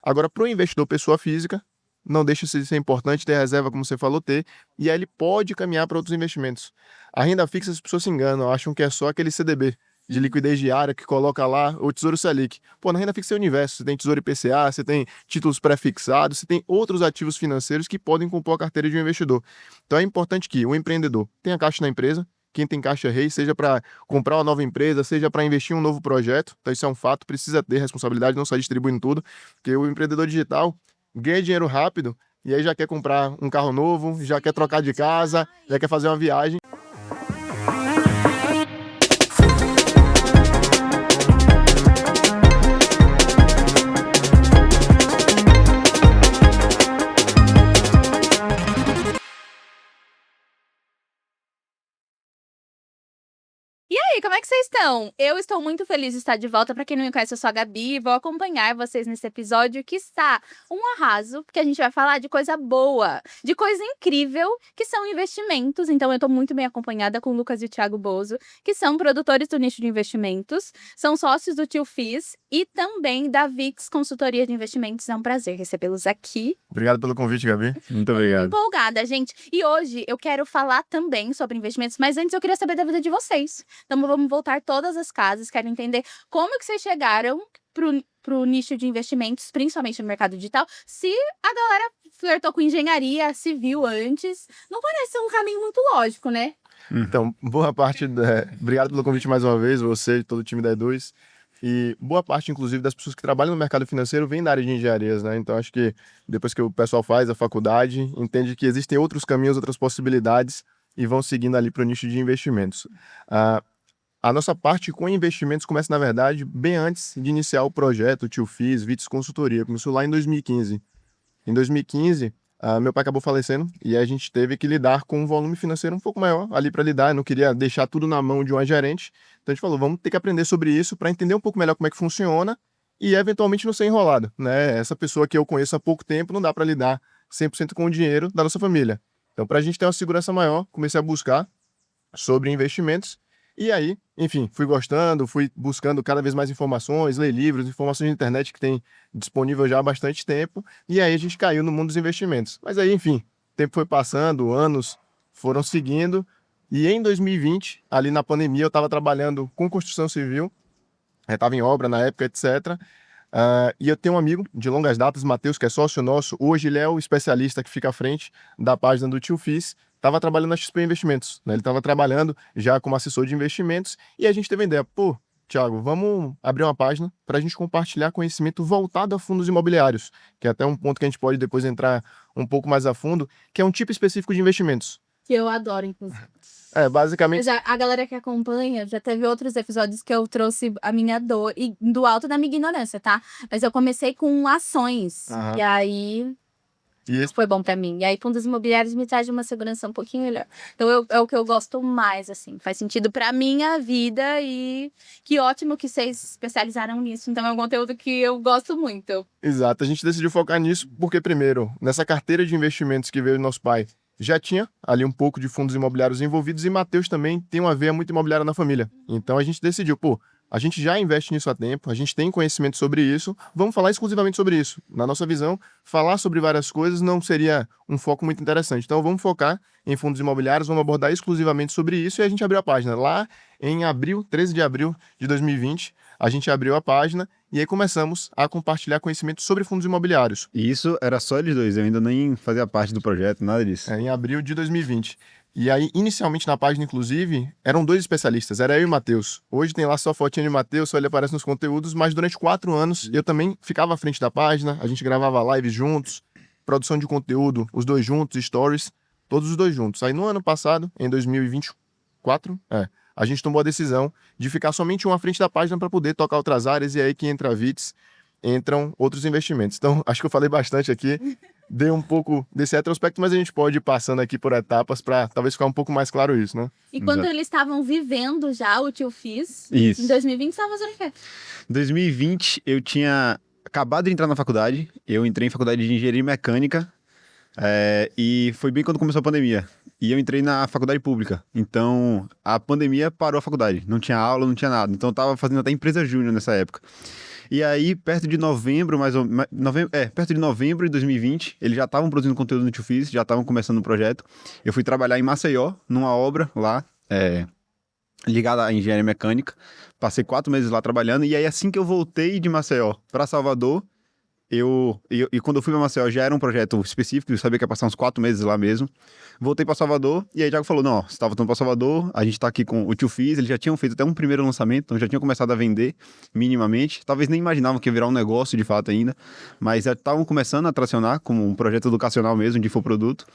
Agora, para o investidor pessoa física, não deixa de ser importante ter reserva, como você falou, ter, e aí ele pode caminhar para outros investimentos. A renda fixa, as pessoas se enganam, acham que é só aquele CDB de liquidez diária que coloca lá o Tesouro Selic. Pô, na renda fixa é o universo, você tem Tesouro IPCA, você tem títulos pré-fixados, você tem outros ativos financeiros que podem compor a carteira de um investidor. Então é importante que o empreendedor tenha caixa na empresa, quem tem caixa rei, seja para comprar uma nova empresa, seja para investir em um novo projeto, então isso é um fato, precisa ter responsabilidade, não só distribuindo tudo, porque o empreendedor digital ganha dinheiro rápido e aí já quer comprar um carro novo, já quer trocar de casa, já quer fazer uma viagem. E aí, como é que vocês estão? Eu estou muito feliz de estar de volta. Para quem não me conhece, eu sou a Gabi e vou acompanhar vocês nesse episódio que está um arraso, porque a gente vai falar de coisa boa, de coisa incrível, que são investimentos. Então eu estou muito bem acompanhada com o Lucas e o Thiago Bozo, que são produtores do nicho de investimentos, são sócios do Tio Fiz e também da VIX Consultoria de Investimentos. É um prazer recebê-los aqui. Obrigado pelo convite, Gabi. Muito obrigado. Empolgada, gente. E hoje eu quero falar também sobre investimentos, mas antes eu queria saber da vida de vocês. Então vamos voltar todas as casas, quero entender como que vocês chegaram pro nicho de investimentos, principalmente no mercado digital. Se a galera flertou com engenharia civil antes, não parece ser um caminho muito lógico, né? Então, boa parte... Obrigado pelo convite mais uma vez, você e todo o time da E2. E boa parte, inclusive, das pessoas que trabalham no mercado financeiro vem da área de engenharias, né? Então, acho que depois que o pessoal faz a faculdade, entende que existem outros caminhos, outras possibilidades e vão seguindo ali para o nicho de investimentos. A nossa parte com investimentos começa, na verdade, bem antes de iniciar o projeto Tio Fiz, VIX Consultoria. Começou lá em 2015. Em 2015, meu pai acabou falecendo e a gente teve que lidar com um volume financeiro um pouco maior ali para lidar. Eu não queria deixar tudo na mão de uma gerente. Então a gente falou, vamos ter que aprender sobre isso para entender um pouco melhor como é que funciona e eventualmente não ser enrolado, né? Essa pessoa que eu conheço há pouco tempo não dá para lidar 100% com o dinheiro da nossa família. Então, para a gente ter uma segurança maior, comecei a buscar sobre investimentos. E aí, enfim, fui gostando, fui buscando cada vez mais informações, ler livros, informações na internet que tem disponível já há bastante tempo, e aí a gente caiu no mundo dos investimentos. Mas aí, enfim, o tempo foi passando, anos foram seguindo, e em 2020, ali na pandemia, eu estava trabalhando com construção civil, estava em obra na época, etc., e eu tenho um amigo de longas datas, Matheus, que é sócio nosso. Hoje ele é o especialista que fica à frente da página do Tio Fiz. Estava trabalhando na XP Investimentos, né? Ele estava trabalhando já como assessor de investimentos e a gente teve a ideia, pô, Thiago, vamos abrir uma página para a gente compartilhar conhecimento voltado a fundos imobiliários, que é até um ponto que a gente pode depois entrar um pouco mais a fundo, que é um tipo específico de investimentos. Que eu adoro, inclusive. Basicamente... A galera que acompanha, já teve outros episódios que eu trouxe a minha dor, e do alto da minha ignorância, tá? Mas eu comecei com ações, e aí foi bom pra mim. E aí fundos imobiliários me traz uma segurança um pouquinho melhor. Então é o que eu gosto mais, assim, faz sentido pra minha vida e que ótimo que vocês especializaram nisso. Então é um conteúdo que eu gosto muito. Exato, a gente decidiu focar nisso porque, primeiro, nessa carteira de investimentos que veio do nosso pai, já tinha ali um pouco de fundos imobiliários envolvidos e Matheus também tem uma veia muito imobiliária na família. Então a gente decidiu, pô, a gente já investe nisso há tempo, a gente tem conhecimento sobre isso, vamos falar exclusivamente sobre isso. Na nossa visão, falar sobre várias coisas não seria um foco muito interessante. Então vamos focar em fundos imobiliários, vamos abordar exclusivamente sobre isso e a gente abriu a página. Lá em abril, 13 de abril de 2020, a gente abriu a página e aí começamos a compartilhar conhecimento sobre fundos imobiliários. E isso era só eles dois, eu ainda nem fazia parte do projeto, nada disso. Em abril de 2020. E aí, inicialmente na página, inclusive, eram 2 especialistas, era eu e o Matheus. Hoje tem lá só fotinha de Matheus, só ele aparece nos conteúdos, mas durante 4 anos eu também ficava à frente da página, a gente gravava lives juntos, produção de conteúdo, os 2 juntos, stories, todos os 2 juntos. Aí no ano passado, em 2024, a gente tomou a decisão de ficar somente um à frente da página para poder tocar outras áreas, e aí que entra a VITS, entram outros investimentos. Então, acho que eu falei bastante aqui, dei um pouco desse retrospecto, mas a gente pode ir passando aqui por etapas para talvez ficar um pouco mais claro isso, né? E quando eles estavam vivendo já o Tio Fiz, isso. Em 2020, você estava fazendo o quê? Em 2020, eu tinha acabado de entrar na faculdade, eu entrei em faculdade de engenharia mecânica, e foi bem quando começou a pandemia. E eu entrei na faculdade pública, então a pandemia parou a faculdade, não tinha aula, não tinha nada, então eu tava fazendo até empresa júnior nessa época. E aí, perto de novembro, perto de novembro de 2020, eles já estavam produzindo conteúdo no Tufis, já estavam começando o projeto. Eu fui trabalhar em Maceió, numa obra lá, ligada à engenharia mecânica. Passei 4 meses lá trabalhando, e aí assim que eu voltei de Maceió para Salvador, e quando eu fui para Maceió já era um projeto específico, eu sabia que ia passar uns 4 meses lá mesmo. Voltei para Salvador, e aí Thiago falou, não, ó, você tá voltando para Salvador, a gente tá aqui com o Tufis, eles já tinham feito até um primeiro lançamento, então já tinham começado a vender minimamente, talvez nem imaginavam que ia virar um negócio de fato ainda, mas já estavam começando a tracionar como um projeto educacional mesmo, de infoproduto.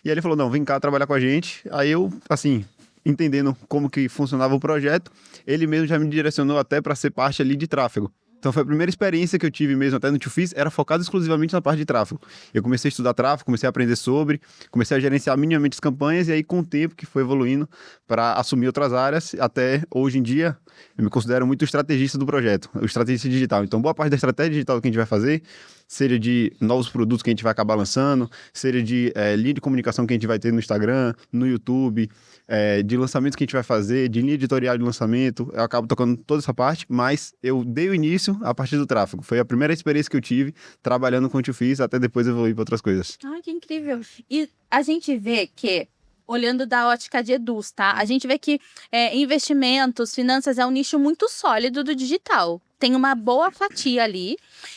E aí ele falou, não, vem cá trabalhar com a gente. Aí eu, assim, entendendo como que funcionava o projeto, ele mesmo já me direcionou até para ser parte ali de tráfego. Então foi a primeira experiência que eu tive mesmo até no Tufis, era focado exclusivamente na parte de tráfego. Eu comecei a estudar tráfego, comecei a aprender sobre, comecei a gerenciar minimamente as campanhas e aí com o tempo que foi evoluindo para assumir outras áreas, até hoje em dia eu me considero muito estrategista do projeto, o estrategista digital. Então boa parte da estratégia digital que a gente vai fazer, seja de novos produtos que a gente vai acabar lançando, seja de linha de comunicação que a gente vai ter no Instagram, no YouTube, de lançamentos que a gente vai fazer, de linha editorial de lançamento, eu acabo tocando toda essa parte, mas eu dei o início a partir do tráfego. Foi a primeira experiência que eu tive trabalhando com o Tufis, até depois evoluir para outras coisas. Ai, que incrível. E a gente vê que, olhando da ótica de Eduz, tá? A gente vê que investimentos, finanças é um nicho muito sólido do digital. Tem uma boa fatia ali.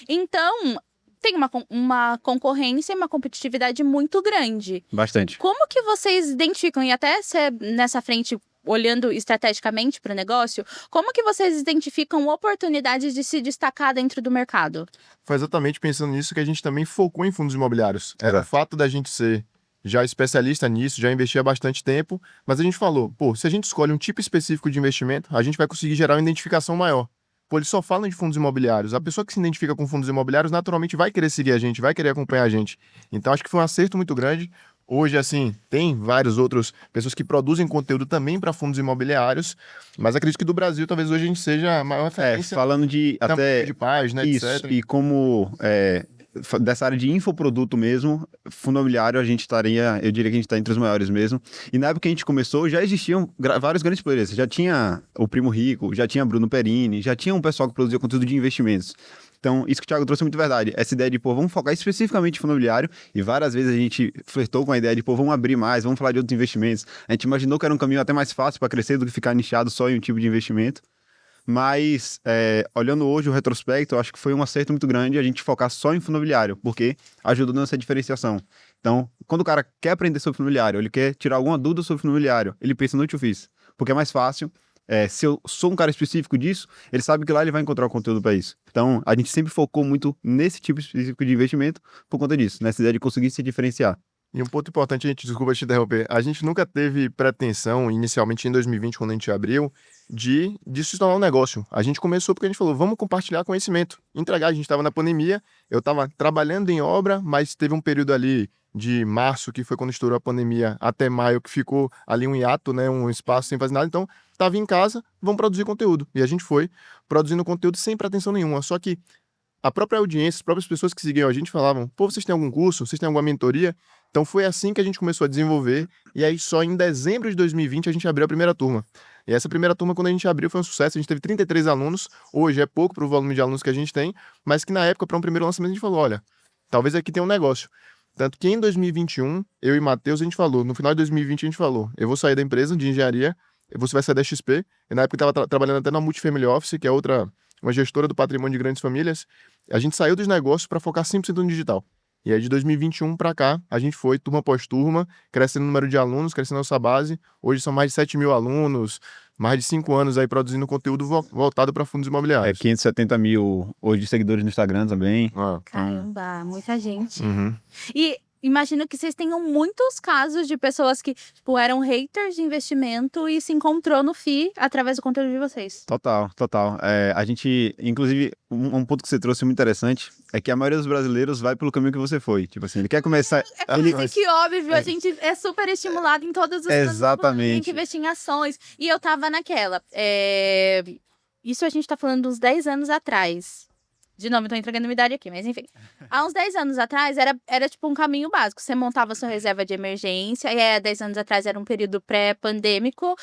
Então, tem uma concorrência e uma competitividade muito grande. Bastante. Como que vocês identificam, e até nessa frente, olhando estrategicamente para o negócio, como que vocês identificam oportunidades de se destacar dentro do mercado? Foi exatamente pensando nisso que a gente também focou em fundos imobiliários. Era. O fato da gente ser já especialista nisso, já investia há bastante tempo, mas a gente falou, pô, se a gente escolhe um tipo específico de investimento, a gente vai conseguir gerar uma identificação maior. Pô, eles só falam de fundos imobiliários. A pessoa que se identifica com fundos imobiliários naturalmente vai querer seguir a gente, vai querer acompanhar a gente. Então acho que foi um acerto muito grande. Hoje, assim, tem vários outros pessoas que produzem conteúdo também para fundos imobiliários, mas acredito que do Brasil talvez hoje a gente seja a maior referência Falando de até de página, isso, etc. e como dessa área de infoproduto mesmo, fundo imobiliário a gente estaria, eu diria que a gente está entre os maiores mesmo. E na época que a gente começou, já existiam vários grandes players. Já tinha o Primo Rico, já tinha Bruno Perini, já tinha um pessoal que produzia conteúdo de investimentos. Então, isso que o Thiago trouxe é muito verdade. Essa ideia de, pô, vamos focar especificamente em fundo imobiliário, e várias vezes a gente flertou com a ideia de, pô, vamos abrir mais, vamos falar de outros investimentos. A gente imaginou que era um caminho até mais fácil para crescer do que ficar nichado só em um tipo de investimento. Mas, olhando hoje o retrospecto, eu acho que foi um acerto muito grande a gente focar só em fundo imobiliário, porque ajudou nessa diferenciação. Então, quando o cara quer aprender sobre fundo imobiliário, ele quer tirar alguma dúvida sobre fundo imobiliário, ele pensa no Tufis, porque é mais fácil. Se eu sou um cara específico disso, ele sabe que lá ele vai encontrar o conteúdo para isso. Então, a gente sempre focou muito nesse tipo específico de investimento por conta disso, nessa ideia de conseguir se diferenciar. E um ponto importante, gente, desculpa te interromper, a gente nunca teve pretensão, inicialmente em 2020, quando a gente abriu, de se tornar um negócio. A gente começou porque a gente falou, vamos compartilhar conhecimento, entregar. A gente estava na pandemia, eu estava trabalhando em obra, mas teve um período ali de março, que foi quando estourou a pandemia, até maio, que ficou ali um hiato, né, um espaço sem fazer nada. Então, estava em casa, vamos produzir conteúdo. E a gente foi produzindo conteúdo sem pretensão nenhuma. Só que a própria audiência, as próprias pessoas que seguiam a gente falavam, pô, vocês têm algum curso? Vocês têm alguma mentoria? Então foi assim que a gente começou a desenvolver, e aí só em dezembro de 2020 a gente abriu a primeira turma. E essa primeira turma, quando a gente abriu, foi um sucesso. A gente teve 33 alunos, hoje é pouco para o volume de alunos que a gente tem, mas que na época, para um primeiro lançamento, a gente falou, olha, talvez aqui tenha um negócio. Tanto que em 2021, eu e Matheus, a gente falou, no final de 2020 a gente falou, eu vou sair da empresa de engenharia, você vai sair da XP, e na época eu estava trabalhando até na Multifamily Office, que é uma gestora do patrimônio de grandes famílias. A gente saiu dos negócios para focar 100% no digital. E aí de 2021 para cá, a gente foi turma após turma, crescendo o número de alunos, crescendo a nossa base. Hoje são mais de 7 mil alunos, mais de 5 anos aí produzindo conteúdo voltado para fundos imobiliários. 570 mil hoje de seguidores no Instagram também. Caramba, muita gente. Uhum. E imagino que vocês tenham muitos casos de pessoas que, tipo, eram haters de investimento e se encontrou no FI através do conteúdo de vocês. Total. A gente, inclusive, um ponto que você trouxe muito interessante é que a maioria dos brasileiros vai pelo caminho que você foi. Tipo assim, ele quer começar... Que óbvio, a gente é super estimulado em todos os Exatamente. Tem que investir em ações. E eu tava naquela. Isso a gente tá falando uns 10 anos atrás. De novo, eu tô entregando minha idade aqui, mas enfim. Há uns 10 anos atrás, era tipo um caminho básico. Você montava sua reserva de emergência, e há 10 anos atrás era um período pré-pandêmico.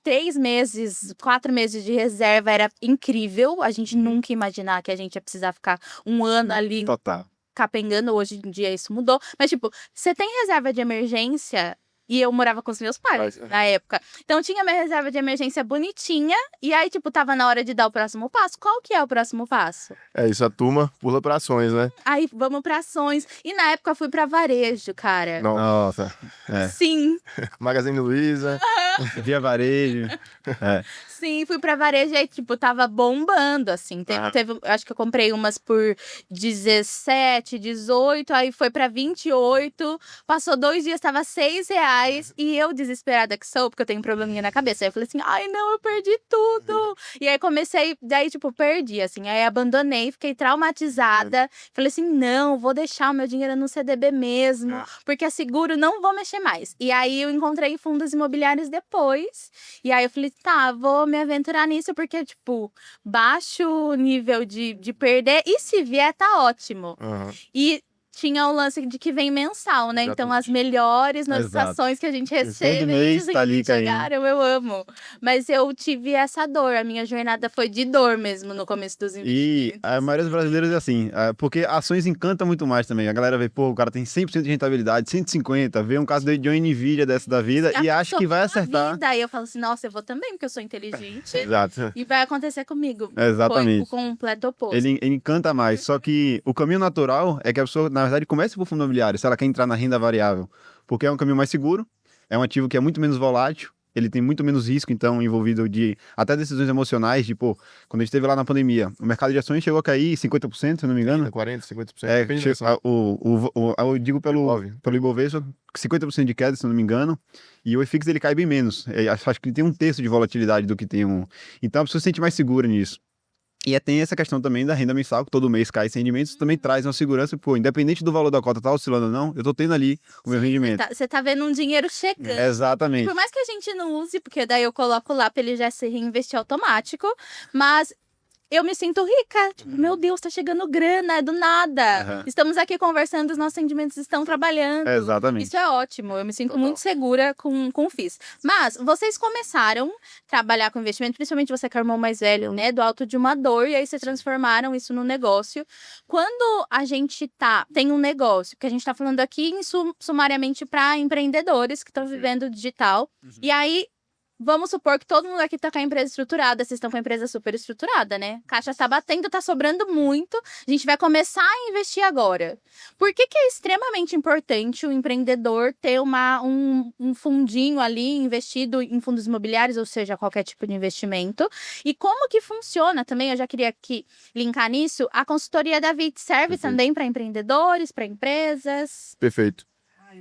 3 meses, 4 meses de reserva era incrível. A gente nunca ia imaginar que a gente ia precisar ficar um ano ali Total. capengando. Hoje em dia isso mudou. Mas, tipo, você tem reserva de emergência? E eu morava com os meus pais na época. Então, tinha minha reserva de emergência bonitinha. E aí, tipo, tava na hora de dar o próximo passo. Qual que é o próximo passo? É isso, a turma pula pra ações, né? Aí, vamos pra ações. E na época, eu fui pra varejo, cara. Nossa. Sim, Magazine Luiza. Via varejo. sim, fui pra varejo. E aí, tipo, tava bombando, assim. Acho que eu comprei umas por 17, 18. Aí foi pra 28. Passou 2 dias, tava R$6. E eu, desesperada que sou, porque eu tenho um probleminha na cabeça. Aí eu falei assim, ai, não, eu perdi tudo. E aí comecei, daí, tipo, perdi, assim. Aí abandonei, fiquei traumatizada. Falei assim, não, vou deixar o meu dinheiro no CDB mesmo. Porque é seguro, não vou mexer mais. E aí eu encontrei fundos imobiliários depois. E aí eu falei, tá, vou me aventurar nisso, porque, tipo, baixo nível de perder. E se vier, tá ótimo. Aham. E tinha o lance de que vem mensal, né? Então, as melhores notificações que a gente recebe mês tá ali caindo. chegaram, eu amo. Mas eu tive essa dor, a minha jornada foi de dor mesmo no começo dos E investimentos. a maioria dos brasileiros é assim, porque ações encanta muito mais também. A galera vê, pô, o cara tem 100% de rentabilidade, 150%, vê um caso de uma Nvidia dessa da vida e acha que vai acertar. Daí eu falo assim, nossa, eu vou também, porque eu sou inteligente. Exato. E vai acontecer comigo. Exatamente. Foi o completo oposto. Ele encanta mais, só que o caminho natural é que a pessoa, na verdade, comece por fundo imobiliário, se ela quer entrar na renda variável, porque é um caminho mais seguro, é um ativo que é muito menos volátil, ele tem muito menos risco, então, envolvido de até decisões emocionais, tipo, quando a gente esteve lá na pandemia, o mercado de ações chegou a cair 50%, se eu não me engano. 40, 50%. É, Depende da ação. eu digo pelo Óbvio. Ibovespa, 50% de queda, se eu não me engano, e o IFIX ele cai bem menos. Acho que ele tem 1/3 de volatilidade do que tem um. Então a pessoa se sente mais segura nisso. E tem essa questão também da renda mensal, que todo mês cai esse rendimento, isso também traz uma segurança, pô, independente do valor da cota tá oscilando ou não, eu tô tendo ali o meu rendimento. Você tá vendo um dinheiro chegando. Exatamente. Por mais que a gente não use, porque daí eu coloco lá pra ele já se reinvestir automático, mas eu me sinto rica. Tipo, meu Deus, tá chegando grana, é do nada. Aham. Estamos aqui conversando, os nossos rendimentos estão trabalhando. Exatamente. Isso é ótimo, eu me sinto muito segura com o FIIs. Mas vocês começaram a trabalhar com investimento, principalmente você que é o irmão mais velho, né? Do alto de uma dor, e aí vocês transformaram isso no negócio. Quando a gente tem um negócio, que a gente tá falando aqui sumariamente para empreendedores que estão vivendo o digital, e aí vamos supor que todo mundo aqui tá com a empresa estruturada, vocês estão com a empresa super estruturada, né? Caixa tá batendo, tá sobrando muito, a gente vai começar a investir agora. Por que é extremamente importante o empreendedor ter um fundinho ali investido em fundos imobiliários, ou seja, qualquer tipo de investimento? E como que funciona também, eu já queria aqui linkar nisso, a consultoria da VIT serve também para empreendedores, para empresas? Perfeito.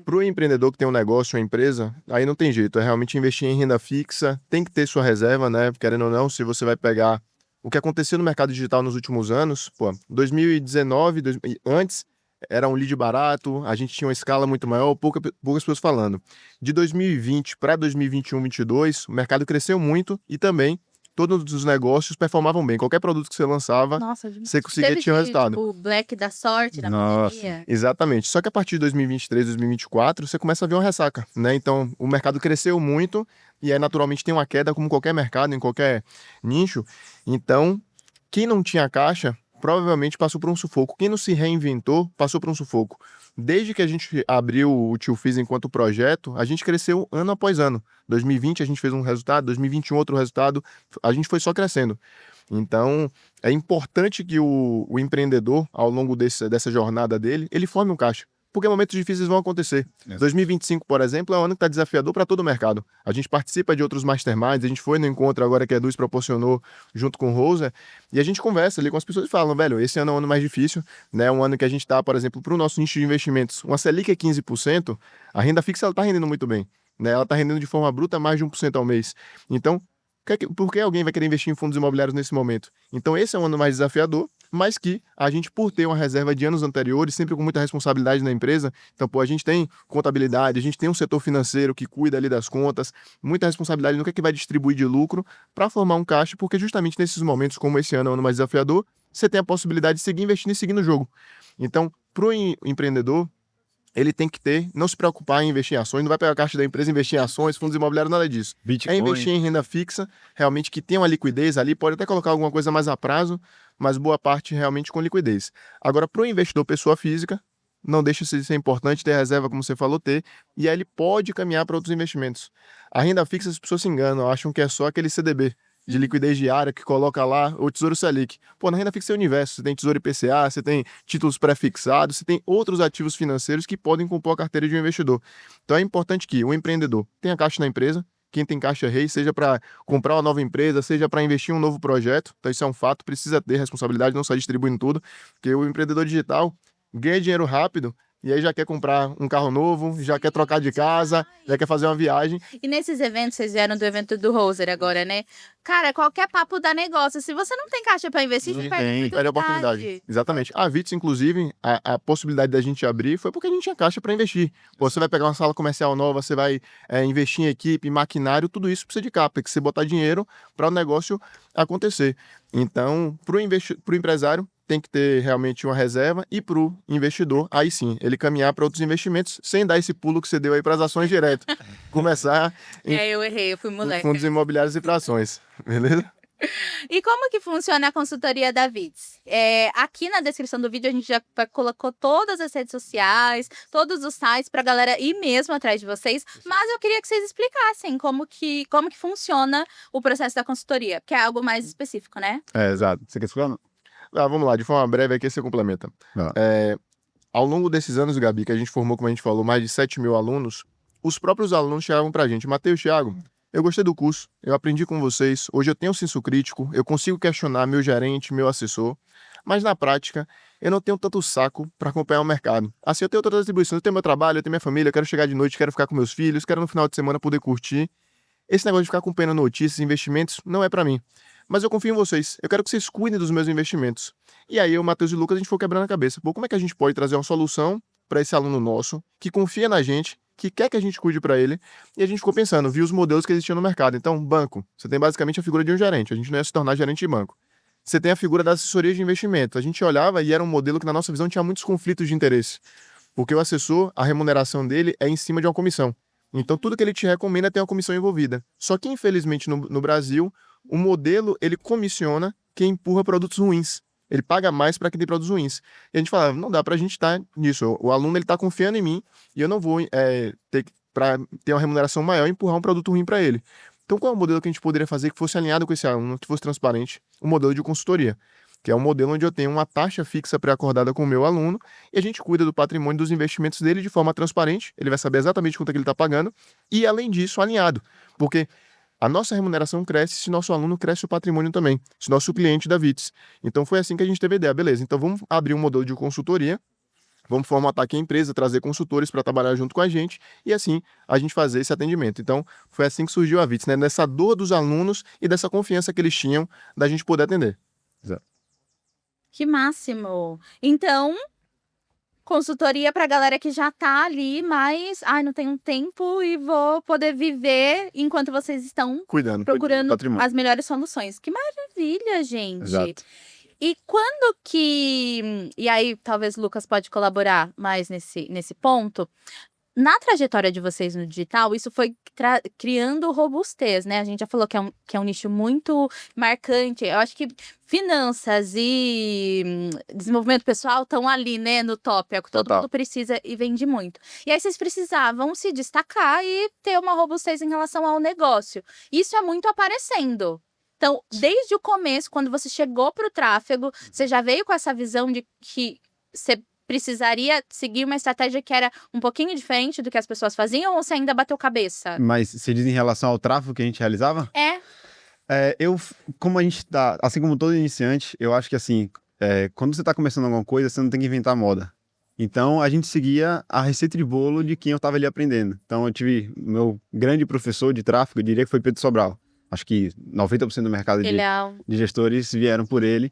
Para o empreendedor que tem um negócio, uma empresa, aí não tem jeito, é realmente investir em renda fixa, tem que ter sua reserva, né? Querendo ou não, se você vai pegar o que aconteceu no mercado digital nos últimos anos, pô, 2019, antes era um lead barato, a gente tinha uma escala muito maior, poucas pessoas falando. De 2020 para 2021, 2022, o mercado cresceu muito e também todos os negócios performavam bem. Qualquer produto que você lançava, Nossa, você conseguia ter um resultado. O Black da sorte na Nossa. pandemia. Exatamente. Só que a partir de 2023, 2024, você começa a ver uma ressaca, né? Então, o mercado cresceu muito e aí, naturalmente, tem uma queda, como qualquer mercado, em qualquer nicho. Então, quem não tinha caixa, provavelmente passou por um sufoco. Quem não se reinventou, passou por um sufoco. Desde que a gente abriu o Tio Fiz enquanto projeto, a gente cresceu ano após ano. 2020 a gente fez um resultado, 2021 outro resultado, a gente foi só crescendo. Então, é importante que o empreendedor, ao longo dessa jornada dele, ele forme um caixa. Porque momentos difíceis vão acontecer. 2025, por exemplo, é um ano que está desafiador para todo o mercado. A gente participa de outros masterminds, a gente foi no encontro agora que a Eduz proporcionou junto com o Rosa, e a gente conversa ali com as pessoas e falam, velho, esse ano é um ano mais difícil, né? Um ano que a gente está, por exemplo, para o nosso nicho de investimentos, uma Selic é 15%, a renda fixa ela está rendendo muito bem, né? Ela está rendendo de forma bruta mais de 1% ao mês. Então, por que alguém vai querer investir em fundos imobiliários nesse momento? Então, esse é um ano mais desafiador, mas que a gente, por ter uma reserva de anos anteriores, sempre com muita responsabilidade na empresa, então, pô, a gente tem contabilidade, a gente tem um setor financeiro que cuida ali das contas, muita responsabilidade no que é que vai distribuir de lucro para formar um caixa, porque justamente nesses momentos, como esse ano é um ano mais desafiador, você tem a possibilidade de seguir investindo e seguir no jogo. Então, para o empreendedor, ele tem que ter, não se preocupar em investir em ações, não vai pegar a caixa da empresa e investir em ações, fundos imobiliários, nada disso. É Bitcoin. investir em renda fixa, realmente que tem uma liquidez ali, pode até colocar alguma coisa mais a prazo, mas boa parte realmente com liquidez. Agora, para o investidor pessoa física, não deixa de ser importante ter reserva, como você falou, ter, e aí ele pode caminhar para outros investimentos. A renda fixa, as pessoas se enganam, acham que é só aquele CDB de liquidez diária que coloca lá o Tesouro Selic. Pô, na renda fixa é o universo, você tem Tesouro IPCA, você tem títulos pré-fixados, você tem outros ativos financeiros que podem compor a carteira de um investidor. Então é importante que o empreendedor tenha caixa na empresa, quem tem caixa rei, seja para comprar uma nova empresa, seja para investir em um novo projeto. Então isso é um fato, precisa ter responsabilidade, não sair distribuindo tudo, porque o empreendedor digital ganha dinheiro rápido e aí já quer comprar um carro novo, já quer trocar de casa, já quer fazer uma viagem. E nesses eventos, vocês vieram do evento do Roser agora, né? Cara, qualquer papo dá negócio. Se você não tem caixa para investir, você perde Perde a oportunidade. Exatamente. A Vitz, inclusive, a possibilidade da gente abrir foi porque a gente tinha caixa para investir. Pô, você vai pegar uma sala comercial nova, você vai investir em equipe, maquinário, tudo isso precisa de capa, que você botar dinheiro para o negócio acontecer. Então, para o empresário, tem que ter realmente uma reserva, e para o investidor, aí sim, ele caminhar para outros investimentos sem dar esse pulo que você deu aí para as ações direto. Começar em eu errei, eu fui moleque. fundos imobiliários e para ações, beleza? E como que funciona a consultoria da Vitz? Aqui na descrição do vídeo a gente já colocou todas as redes sociais, todos os sites pra galera ir mesmo atrás de vocês, mas eu queria que vocês explicassem como que funciona o processo da consultoria, que é algo mais específico, né? Exato. Você quer explicar? Vamos lá, de forma breve aqui você complementa. Ah. Ao longo desses anos, Gabi, que a gente formou, como a gente falou, mais de 7 mil alunos, os próprios alunos chegavam pra gente: Matheus, Thiago, eu gostei do curso, eu aprendi com vocês, hoje eu tenho senso crítico, eu consigo questionar meu gerente, meu assessor, mas na prática eu não tenho tanto saco para acompanhar o mercado. Assim, eu tenho outras atribuições, eu tenho meu trabalho, eu tenho minha família, eu quero chegar de noite, quero ficar com meus filhos, quero no final de semana poder curtir. Esse negócio de ficar acompanhando notícias, investimentos, não é para mim. Mas eu confio em vocês, eu quero que vocês cuidem dos meus investimentos. E aí eu, Matheus e Lucas, a gente foi quebrando a cabeça. Pô, como é que a gente pode trazer uma solução para esse aluno nosso, que confia na gente, que quer que a gente cuide para ele? E a gente ficou pensando, viu os modelos que existiam no mercado. Então, banco, você tem basicamente a figura de um gerente, a gente não ia se tornar gerente de banco. Você tem a figura da assessoria de investimento. A gente olhava e era um modelo que, na nossa visão, tinha muitos conflitos de interesse. Porque o assessor, a remuneração dele é em cima de uma comissão. Então, tudo que ele te recomenda tem uma comissão envolvida. Só que, infelizmente, no Brasil, o modelo, ele comissiona quem empurra produtos ruins. Ele paga mais para quem tem produtos ruins. E a gente falava, não dá para a gente estar nisso. O aluno, ele está confiando em mim e eu não vou para ter uma remuneração maior, empurrar um produto ruim para ele. Então, qual é o modelo que a gente poderia fazer que fosse alinhado com esse aluno, que fosse transparente? O modelo de consultoria, que é um modelo onde eu tenho uma taxa fixa pré-acordada com o meu aluno e a gente cuida do patrimônio, dos investimentos dele de forma transparente, ele vai saber exatamente quanto é que ele está pagando e, além disso, alinhado. Porque a nossa remuneração cresce se nosso aluno cresce o patrimônio também, se nosso cliente da Vitz. Então foi assim que a gente teve a ideia. Beleza, então vamos abrir um modelo de consultoria, vamos formatar aqui a empresa, trazer consultores para trabalhar junto com a gente e assim a gente fazer esse atendimento. Então foi assim que surgiu a Vitz, né? Nessa dor dos alunos e dessa confiança que eles tinham da gente poder atender. Exato. Que máximo! Então, consultoria pra galera que já tá ali, mas não tenho tempo e vou poder viver enquanto vocês estão Cuidando. procurando patrimônio. as melhores soluções. Que maravilha, gente! Exato. E quando que... E aí, talvez o Lucas pode colaborar mais nesse ponto. Na trajetória de vocês no digital, isso foi criando robustez, né? A gente já falou que é um nicho muito marcante. Eu acho que finanças e desenvolvimento pessoal estão ali, né, no top. É o que todo Total. mundo precisa e vende muito. E aí vocês precisavam se destacar e ter uma robustez em relação ao negócio. Isso é muito aparecendo. Então, desde o começo, quando você chegou para o tráfego, você já veio com essa visão de que você precisaria seguir uma estratégia que era um pouquinho diferente do que as pessoas faziam, ou você ainda bateu cabeça? Mas você diz em relação ao tráfego que a gente realizava? Como a gente tá, assim como todo iniciante, eu acho que assim, quando você tá começando alguma coisa, você não tem que inventar moda. Então, a gente seguia a receita de bolo de quem eu tava ali aprendendo. Então, eu tive meu grande professor de tráfego, eu diria que foi Pedro Sobral. Acho que 90% do mercado Ele é um... de gestores vieram por ele.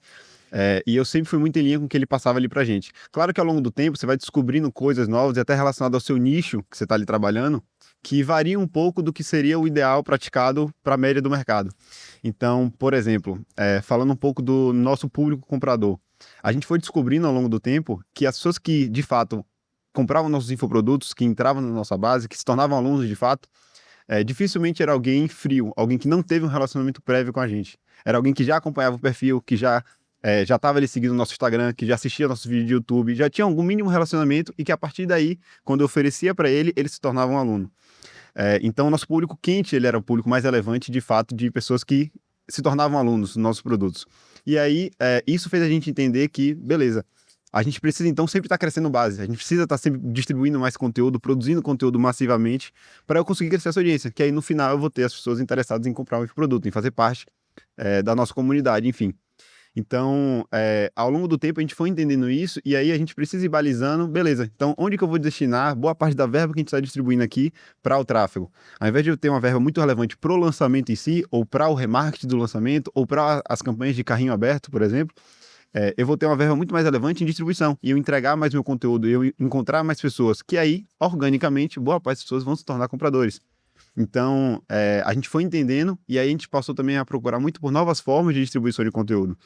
E eu sempre fui muito em linha com o que ele passava ali pra gente. Claro que ao longo do tempo você vai descobrindo coisas novas e até relacionado ao seu nicho que você está ali trabalhando, que varia um pouco do que seria o ideal praticado para a média do mercado. Então, por exemplo, falando um pouco do nosso público comprador, a gente foi descobrindo ao longo do tempo que as pessoas que, de fato, compravam nossos infoprodutos, que entravam na nossa base, que se tornavam alunos de fato, dificilmente era alguém frio, alguém que não teve um relacionamento prévio com a gente. Era alguém que já acompanhava o perfil, que já estava ali seguindo o nosso Instagram, que já assistia nossos vídeos de YouTube, já tinha algum mínimo relacionamento e que a partir daí, quando eu oferecia para ele se tornava um aluno. Então, o nosso público quente, ele era o público mais relevante, de fato, de pessoas que se tornavam alunos dos nossos produtos. E aí, isso fez a gente entender que, beleza, a gente precisa, então, sempre estar crescendo base. A gente precisa estar sempre distribuindo mais conteúdo, produzindo conteúdo massivamente, para eu conseguir crescer essa audiência, que aí, no final, eu vou ter as pessoas interessadas em comprar o produto, em fazer parte da nossa comunidade, enfim. Então, ao longo do tempo, a gente foi entendendo isso e aí a gente precisa ir balizando, beleza, então onde que eu vou destinar boa parte da verba que a gente está distribuindo aqui para o tráfego? Ao invés de eu ter uma verba muito relevante para o lançamento em si, ou para o remarketing do lançamento, ou para as campanhas de carrinho aberto, por exemplo, eu vou ter uma verba muito mais relevante em distribuição e eu entregar mais meu conteúdo, eu encontrar mais pessoas, que aí, organicamente, boa parte das pessoas vão se tornar compradores. Então, a gente foi entendendo e aí a gente passou também a procurar muito por novas formas de distribuição de conteúdo.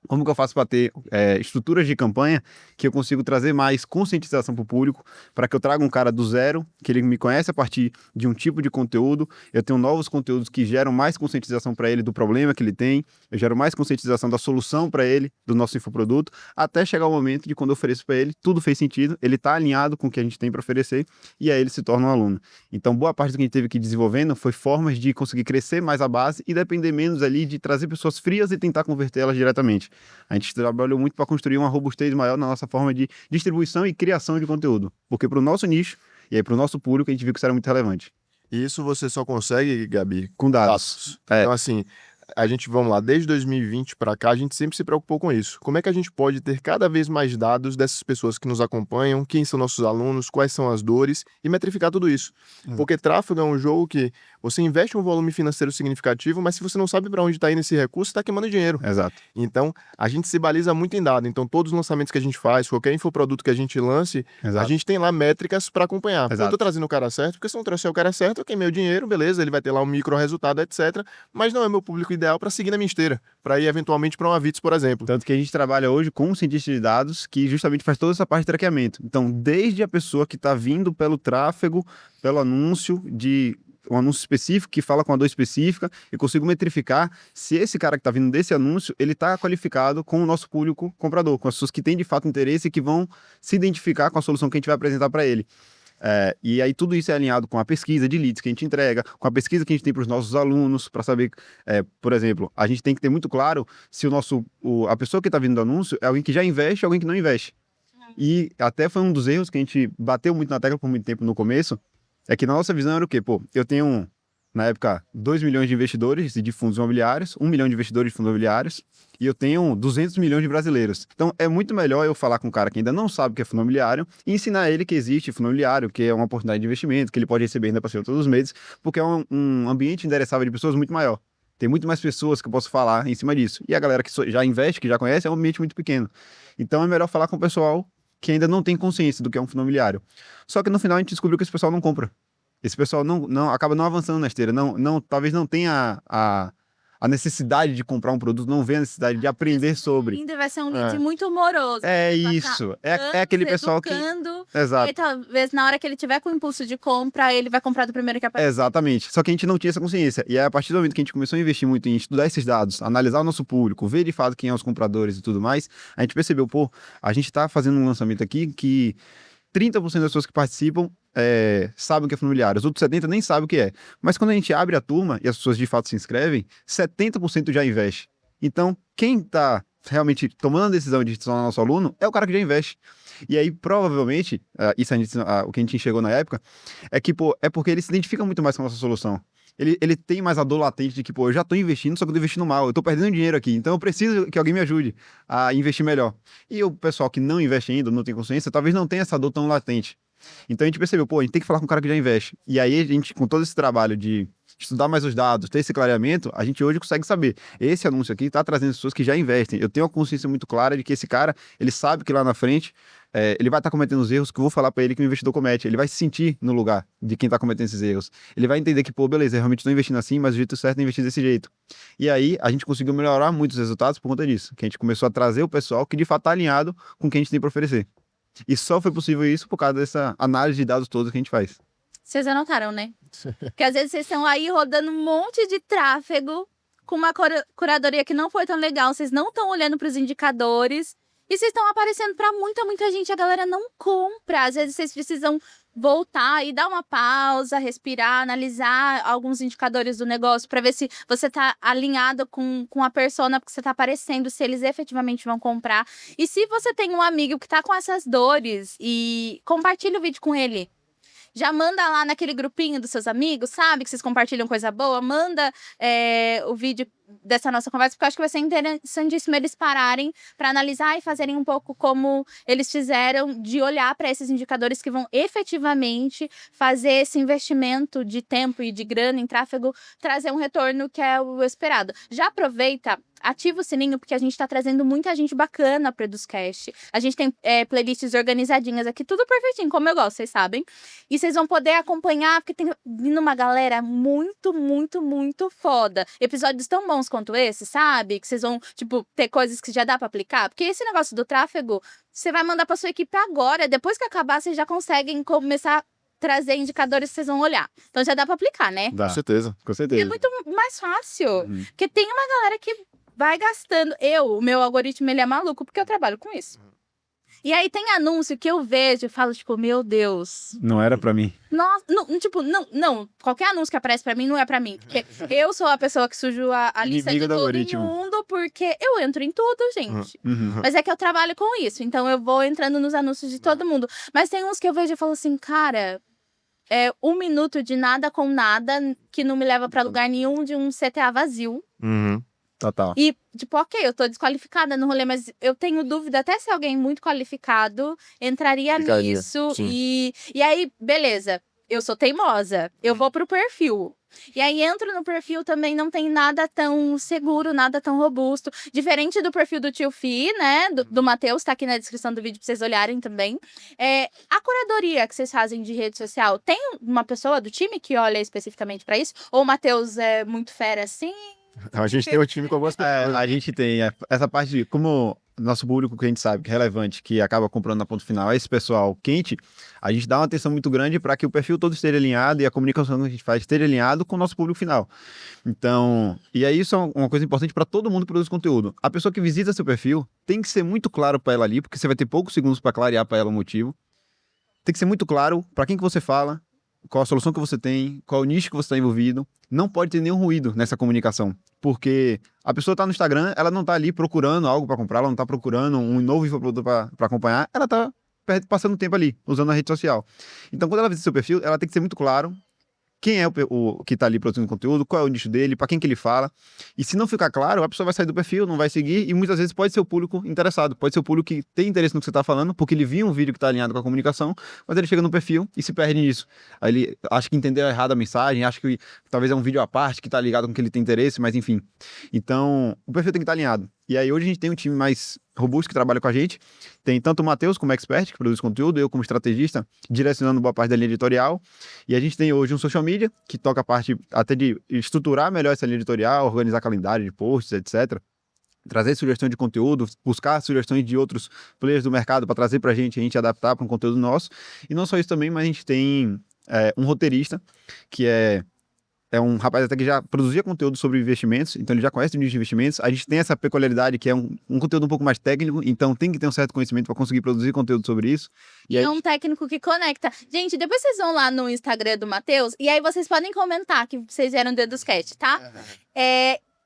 Como que eu faço para ter estruturas de campanha que eu consigo trazer mais conscientização para o público, para que eu traga um cara do zero, que ele me conhece a partir de um tipo de conteúdo, eu tenho novos conteúdos que geram mais conscientização para ele do problema que ele tem, eu gero mais conscientização da solução para ele, do nosso infoproduto, até chegar o momento de quando eu ofereço para ele, tudo fez sentido, ele está alinhado com o que a gente tem para oferecer e aí ele se torna um aluno. Então, boa parte do que a gente teve que ir desenvolvendo foi formas de conseguir crescer mais a base e depender menos ali de trazer pessoas frias e tentar convertê-las diretamente. A gente trabalhou muito para construir uma robustez maior na nossa forma de distribuição e criação de conteúdo. Porque para o nosso nicho e aí para o nosso público, a gente viu que isso era muito relevante. E isso você só consegue, Gabi, Com dados. Então, assim, a gente, vamos lá, desde 2020 para cá, a gente sempre se preocupou com isso. Como é que a gente pode ter cada vez mais dados dessas pessoas que nos acompanham, quem são nossos alunos, quais são as dores e metrificar tudo isso? Porque tráfego é um jogo que você investe um volume financeiro significativo, mas se você não sabe para onde está indo esse recurso, está queimando dinheiro. Exato. Então, a gente se baliza muito em dado. Então, todos os lançamentos que a gente faz, qualquer infoproduto que a gente lance, Exato. a gente tem lá métricas para acompanhar. Exato. Eu tô trazendo o cara certo, porque se não trouxer o cara certo, eu queimei o dinheiro, beleza, ele vai ter lá um micro resultado, etc. Mas não é meu público ideal para seguir na minha esteira, para ir eventualmente para uma Vitz, por exemplo. Tanto que a gente trabalha hoje com um cientista de dados que justamente faz toda essa parte de traqueamento. Então, desde a pessoa que está vindo pelo tráfego, pelo anúncio de um anúncio específico que fala com a dor específica, eu consigo metrificar se esse cara que está vindo desse anúncio, ele está qualificado com o nosso público comprador, com as pessoas que têm de fato interesse e que vão se identificar com a solução que a gente vai apresentar para ele. E aí tudo isso é alinhado com a pesquisa de leads que a gente entrega, com a pesquisa que a gente tem para os nossos alunos, para saber, por exemplo, a gente tem que ter muito claro se a pessoa que está vindo do anúncio é alguém que já investe ou alguém que não investe. E até foi um dos erros que a gente bateu muito na tecla por muito tempo no começo, é que na nossa visão era o quê? Eu tenho, na época, 2 milhões de investidores de fundos imobiliários, 1 milhão de investidores de fundos imobiliários, e eu tenho 200 milhões de brasileiros. Então, é muito melhor eu falar com um cara que ainda não sabe o que é fundo imobiliário e ensinar ele que existe fundo imobiliário, que é uma oportunidade de investimento, que ele pode receber renda passiva todos os meses, porque é um ambiente endereçável de pessoas muito maior. Tem muito mais pessoas que eu posso falar em cima disso. E a galera que já investe, que já conhece, é um ambiente muito pequeno. Então, é melhor falar com o pessoal que ainda não tem consciência do que é um fundo imobiliário. Só que no final a gente descobriu que esse pessoal não compra. Esse pessoal não acaba não avançando na esteira, talvez não tenha a necessidade de comprar um produto, não vê a necessidade de aprender sobre. Ainda vai ser um lead muito humoroso. Isso. É aquele pessoal educando, que... Exato. E talvez na hora que ele tiver com o impulso de compra, ele vai comprar do primeiro que aparece. Exatamente. Só que a gente não tinha essa consciência. E aí, a partir do momento que a gente começou a investir muito em estudar esses dados, analisar o nosso público, ver de fato quem é os compradores e tudo mais, a gente percebeu, a gente tá fazendo um lançamento aqui que 30% das pessoas que participam sabem o que é fundo imobiliário, os outros 70% nem sabem o que é. Mas quando a gente abre a turma e as pessoas de fato se inscrevem, 70% já investe. Então, quem está realmente tomando a decisão de se tornar nosso aluno é o cara que já investe. E aí, provavelmente, o que a gente enxergou na época, é que é porque ele se identifica muito mais com a nossa solução. Ele tem mais a dor latente de que, eu já estou investindo, só que eu estou investindo mal, eu estou perdendo dinheiro aqui, então eu preciso que alguém me ajude a investir melhor. E o pessoal que não investe ainda, não tem consciência, talvez não tenha essa dor tão latente. Então a gente percebeu, a gente tem que falar com o cara que já investe. E aí a gente, com todo esse trabalho de estudar mais os dados, ter esse clareamento, a gente hoje consegue saber. Esse anúncio aqui está trazendo pessoas que já investem. Eu tenho uma consciência muito clara de que esse cara, ele sabe que lá na frente ele vai estar cometendo os erros que eu vou falar para ele que o investidor comete. Ele vai se sentir no lugar de quem está cometendo esses erros. Ele vai entender que, pô, beleza, eu realmente estou investindo assim, mas o jeito certo é investir desse jeito. E aí, a gente conseguiu melhorar muitos resultados por conta disso. Que a gente começou a trazer o pessoal que, de fato, está alinhado com o que a gente tem para oferecer. E só foi possível isso por causa dessa análise de dados todos que a gente faz. Vocês anotaram, né? Porque às vezes vocês estão aí rodando um monte de tráfego com uma curadoria que não foi tão legal, vocês não estão olhando para os indicadores e vocês estão aparecendo para muita gente, a galera não compra. Às vezes vocês precisam voltar e dar uma pausa, respirar, analisar alguns indicadores do negócio para ver se você está alinhado com a persona que você está aparecendo, se eles efetivamente vão comprar. E se você tem um amigo que está com essas dores, e compartilha o vídeo com ele. Já manda lá naquele grupinho dos seus amigos, sabe? Que vocês compartilham coisa boa. Manda o vídeo dessa nossa conversa, porque eu acho que vai ser interessantíssimo eles pararem para analisar e fazerem um pouco como eles fizeram, de olhar para esses indicadores que vão efetivamente fazer esse investimento de tempo e de grana em tráfego trazer um retorno que é o esperado. Já aproveita, ativa o sininho, porque a gente tá trazendo muita gente bacana para o Eduzcast. A gente tem playlists organizadinhas aqui, tudo perfeitinho, como eu gosto, vocês sabem. E vocês vão poder acompanhar, porque tem vindo uma galera muito foda. Episódios tão bons quanto esse, sabe? Que vocês vão, tipo, ter coisas que já dá para aplicar. Porque esse negócio do tráfego, você vai mandar para sua equipe agora. Depois que acabar, vocês já conseguem começar a trazer indicadores que vocês vão olhar. Então já dá para aplicar, né? Dá. Com certeza. Com E certeza. é muito mais fácil. Porque tem uma galera que vai gastando. O meu algoritmo, ele é maluco, porque eu trabalho com isso. E aí tem anúncio que eu vejo e falo, tipo, meu Deus. Não era pra mim. Nossa, não. Qualquer anúncio que aparece pra mim não é pra mim. Porque eu sou a pessoa que sujo a lista Inimiga de do todo algoritmo. mundo, porque eu entro em tudo, gente. Uhum. Mas é que eu trabalho com isso, então eu vou entrando nos anúncios de todo mundo. Mas tem uns que eu vejo e falo assim, cara, é 1 minuto de nada com nada, que não me leva pra lugar nenhum, de um CTA vazio. Uhum. Total. E, tipo, ok, eu tô desqualificada no rolê, mas eu tenho dúvida até se alguém muito qualificado entraria Ficaria, nisso. sim. E aí, beleza, eu sou teimosa, eu vou pro perfil. E aí entro no perfil, também não tem nada tão seguro, nada tão robusto. Diferente do perfil do Tio Fi, né, do Matheus, tá aqui na descrição do vídeo pra vocês olharem também. A curadoria que vocês fazem de rede social, tem uma pessoa do time que olha especificamente pra isso? Ou o Matheus é muito fera assim? A gente tem um time com algumas pessoas. A gente tem essa parte de como nosso público, que a gente sabe que é relevante, que acaba comprando na ponto final, é esse pessoal quente, a gente dá uma atenção muito grande para que o perfil todo esteja alinhado e a comunicação que a gente faz esteja alinhado com o nosso público final. Então, e aí isso é uma coisa importante para todo mundo que produz conteúdo. A pessoa que visita seu perfil tem que ser muito claro para ela ali, porque você vai ter poucos segundos para clarear para ela o motivo. Tem que ser muito claro para quem que você fala, qual a solução que você tem, qual o nicho que você está envolvido. Não pode ter nenhum ruído nessa comunicação, porque a pessoa está no Instagram, ela não está ali procurando algo para comprar, ela não está procurando um novo infoproduto para acompanhar, ela está passando tempo ali, usando a rede social. Então, quando ela visita seu perfil, ela tem que ser muito claro quem é o que está ali produzindo conteúdo, qual é o nicho dele, para quem que ele fala. E se não ficar claro, a pessoa vai sair do perfil, não vai seguir, e muitas vezes pode ser o público interessado, pode ser o público que tem interesse no que você está falando, porque ele viu um vídeo que está alinhado com a comunicação, mas ele chega no perfil e se perde nisso. Aí ele acha que entendeu errado a mensagem, acha que talvez é um vídeo à parte que está ligado com o que ele tem interesse, mas enfim. Então, o perfil tem que estar alinhado. E aí hoje a gente tem um time mais robusto que trabalha com a gente. Tem tanto o Matheus como expert, que produz conteúdo, eu como estrategista, direcionando boa parte da linha editorial. E a gente tem hoje um social media, que toca a parte até de estruturar melhor essa linha editorial, organizar calendário de posts, etc. Trazer sugestões de conteúdo, buscar sugestões de outros players do mercado para trazer para a gente adaptar para um conteúdo nosso. E não só isso também, mas a gente tem um roteirista, que é um rapaz até que já produzia conteúdo sobre investimentos, então ele já conhece o nicho de investimentos. A gente tem essa peculiaridade que é um conteúdo um pouco mais técnico, então tem que ter um certo conhecimento para conseguir produzir conteúdo sobre isso. E aí, É um técnico que conecta. Gente, depois vocês vão lá no Instagram do Matheus e aí vocês podem comentar que vocês vieram do Eduzcast, tá?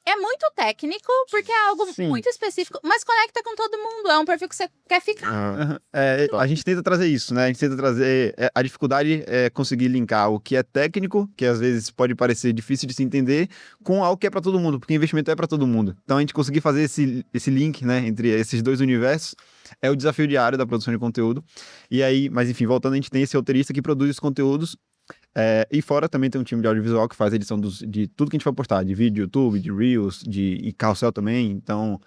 É muito técnico, porque é algo Sim. muito específico, mas conecta com todo mundo. É um perfil que você quer ficar. a gente tenta trazer isso, né? A gente tenta trazer... a dificuldade é conseguir linkar o que é técnico, que às vezes pode parecer difícil de se entender, com algo que é para todo mundo, porque investimento é para todo mundo. Então a gente conseguir fazer esse link, né, entre esses dois universos é o desafio diário da produção de conteúdo. E aí, mas enfim, voltando, a gente tem esse roteirista que produz os conteúdos E fora também tem um time de audiovisual que faz a edição de tudo que a gente vai postar, de vídeo, YouTube, de Reels, e Carrossel também. Então,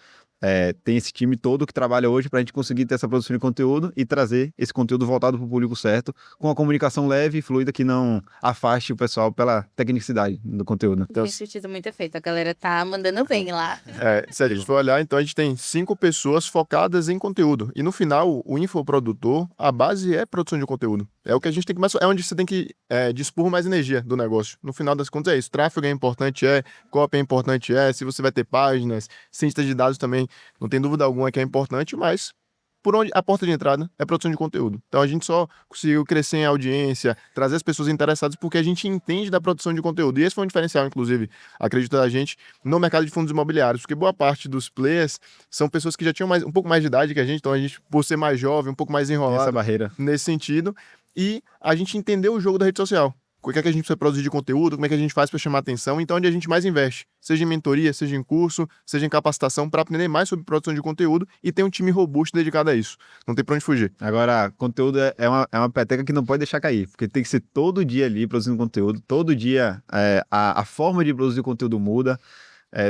tem esse time todo que trabalha hoje para a gente conseguir ter essa produção de conteúdo e trazer esse conteúdo voltado para o público certo, com a comunicação leve e fluida que não afaste o pessoal pela tecnicidade do conteúdo. Então, Tem surtido muito efeito. A galera tá mandando bem lá. Se a gente for olhar, então a gente tem 5 pessoas focadas em conteúdo. E no final, o infoprodutor, a base é produção de conteúdo. É o que a gente tem que mais. É onde você tem que dispor mais energia do negócio. No final das contas, é isso. Tráfego é importante, copy é importante, se você vai ter páginas, ciência de dados também, não tem dúvida alguma que é importante, mas por onde a porta de entrada é produção de conteúdo. Então a gente só conseguiu crescer em audiência, trazer as pessoas interessadas porque a gente entende da produção de conteúdo. E esse foi um diferencial, inclusive, acredito da gente, no mercado de fundos imobiliários, porque boa parte dos players são pessoas que já tinham um pouco mais de idade que a gente, então a gente, por ser mais jovem, um pouco mais Tem enrolado essa barreira. nesse sentido, e a gente entendeu o jogo da rede social. O que é que a gente precisa produzir de conteúdo, como é que a gente faz para chamar atenção, então onde a gente mais investe, seja em mentoria, seja em curso, seja em capacitação, para aprender mais sobre produção de conteúdo e ter um time robusto dedicado a isso. Não tem para onde fugir. Agora, conteúdo é uma peteca que não pode deixar cair, porque tem que ser todo dia ali produzindo conteúdo, todo dia a forma de produzir conteúdo muda,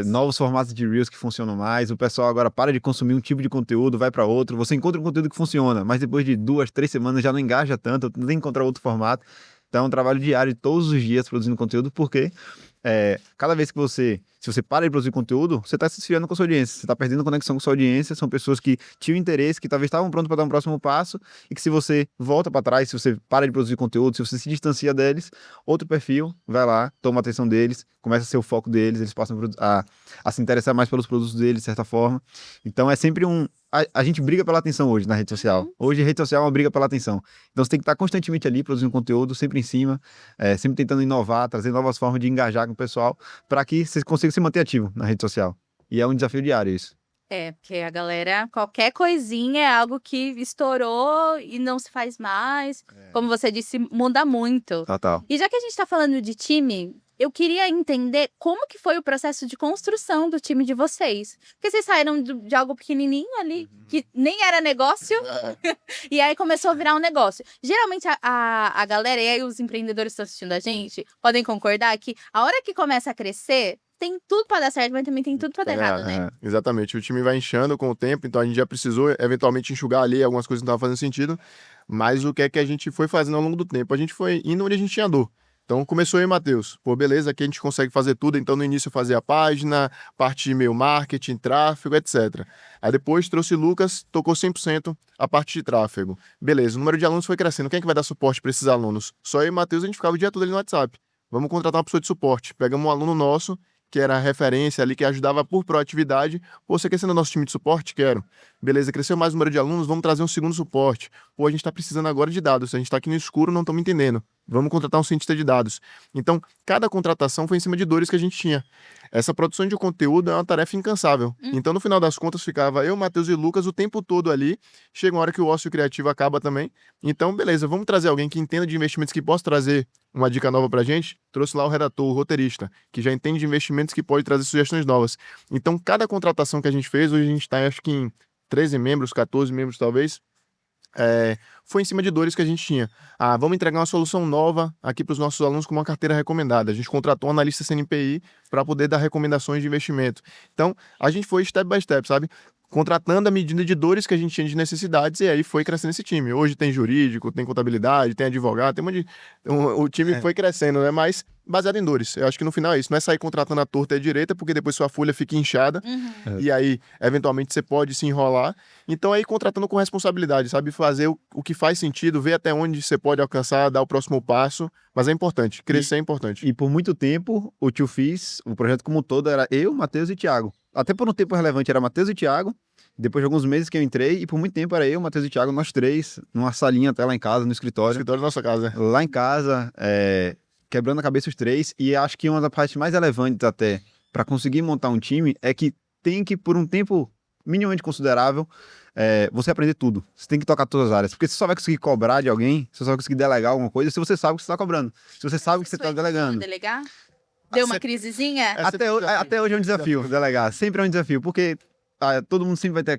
novos formatos de Reels que funcionam mais, o pessoal agora para de consumir um tipo de conteúdo, vai para outro, você encontra um conteúdo que funciona, mas depois de 2, 3 semanas já não engaja tanto, tem que encontrar outro formato. Então é um trabalho diário, todos os dias produzindo conteúdo, porque cada vez que se você para de produzir conteúdo, você está se esfriando com a sua audiência, você está perdendo conexão com a sua audiência, são pessoas que tinham interesse, que talvez estavam prontos para dar um próximo passo, e que se você volta para trás, se você para de produzir conteúdo, se você se distancia deles, outro perfil vai lá, toma a atenção deles, começa a ser o foco deles, eles passam a se interessar mais pelos produtos deles, de certa forma. Então é sempre a gente briga pela atenção hoje na rede social. Hoje a rede social é uma briga pela atenção. Então você tem que estar constantemente ali produzindo conteúdo, sempre em cima, sempre tentando inovar, trazer novas formas de engajar com o pessoal, para que você consiga se manter ativo na rede social. E é um desafio diário isso. Porque a galera, qualquer coisinha é algo que estourou e não se faz mais. Como você disse, muda muito. Total. E já que a gente tá falando de time, eu queria entender como que foi o processo de construção do time de vocês. Porque vocês saíram de algo pequenininho ali, que nem era negócio, e aí começou a virar um negócio. Geralmente a galera, e aí os empreendedores que estão assistindo a gente, podem concordar que a hora que começa a crescer, tem tudo pra dar certo, mas também tem tudo pra dar errado, né? Exatamente. O time vai inchando com o tempo, então a gente já precisou eventualmente enxugar ali algumas coisas que não estavam fazendo sentido, mas o que é que a gente foi fazendo ao longo do tempo? A gente foi indo onde a gente tinha dor. Então começou eu e Matheus. Pô, beleza, aqui a gente consegue fazer tudo. Então no início eu fazia a página, parte de e-mail marketing, tráfego, etc. Aí depois trouxe Lucas, tocou 100% a parte de tráfego. Beleza, o número de alunos foi crescendo. Quem é que vai dar suporte para esses alunos? Só eu e Matheus, a gente ficava o dia todo ali no WhatsApp. Vamos contratar uma pessoa de suporte. Pegamos um aluno nosso, que era a referência ali, que ajudava por proatividade. Pô, você quer ser no nosso time de suporte? Quero. Beleza, cresceu mais o número de alunos, vamos trazer um segundo suporte. Pô, a gente está precisando agora de dados, a gente está aqui no escuro, não estamos entendendo. Vamos contratar um cientista de dados. Então, cada contratação foi em cima de dores que a gente tinha. Essa produção de conteúdo é uma tarefa incansável. Então, no final das contas, ficava eu, Matheus e Lucas o tempo todo ali. Chega uma hora que o ócio criativo acaba também. Então, beleza, vamos trazer alguém que entenda de investimentos, que possa trazer uma dica nova pra gente. Trouxe lá o redator, o roteirista, que já entende de investimentos, que pode trazer sugestões novas. Então, cada contratação que a gente fez, hoje a gente está, acho que em 13 membros, 14 membros talvez, foi em cima de dores que a gente tinha. Vamos entregar uma solução nova aqui para os nossos alunos com uma carteira recomendada. A gente contratou um analista CNPI para poder dar recomendações de investimento. Então, a gente foi step by step, sabe? Contratando a medida de dores que a gente tinha de necessidades, e aí foi crescendo esse time. Hoje tem jurídico, tem contabilidade, tem advogado, tem o time foi crescendo, né? Mas baseado em dores. Eu acho que no final é isso. Não é sair contratando a torta e a direita, porque depois sua folha fica inchada, e aí, eventualmente, você pode se enrolar. Então, aí, contratando com responsabilidade, sabe? Fazer o que faz sentido, ver até onde você pode alcançar, dar o próximo passo. Mas é importante, crescer é importante. E por muito tempo, o Tio Fiz, o projeto como um todo, era eu, Matheus e Thiago. Até por um tempo relevante era Matheus e Thiago. Depois de alguns meses que eu entrei, e por muito tempo era eu, Matheus e Thiago, nós três, numa salinha até lá em casa, no escritório. Escritório da nossa casa. Lá em casa, quebrando a cabeça os três. E acho que uma das partes mais relevantes até para conseguir montar um time é que tem que, por um tempo minimamente considerável, você aprender tudo. Você tem que tocar todas as áreas. Porque você só vai conseguir cobrar de alguém, você só vai conseguir delegar alguma coisa se você sabe o que você está cobrando. Se você sabe o que você está delegando. Delegar? Deu uma crisezinha? Até hoje é um desafio delegar. Sempre é um desafio. Porque todo mundo sempre vai ter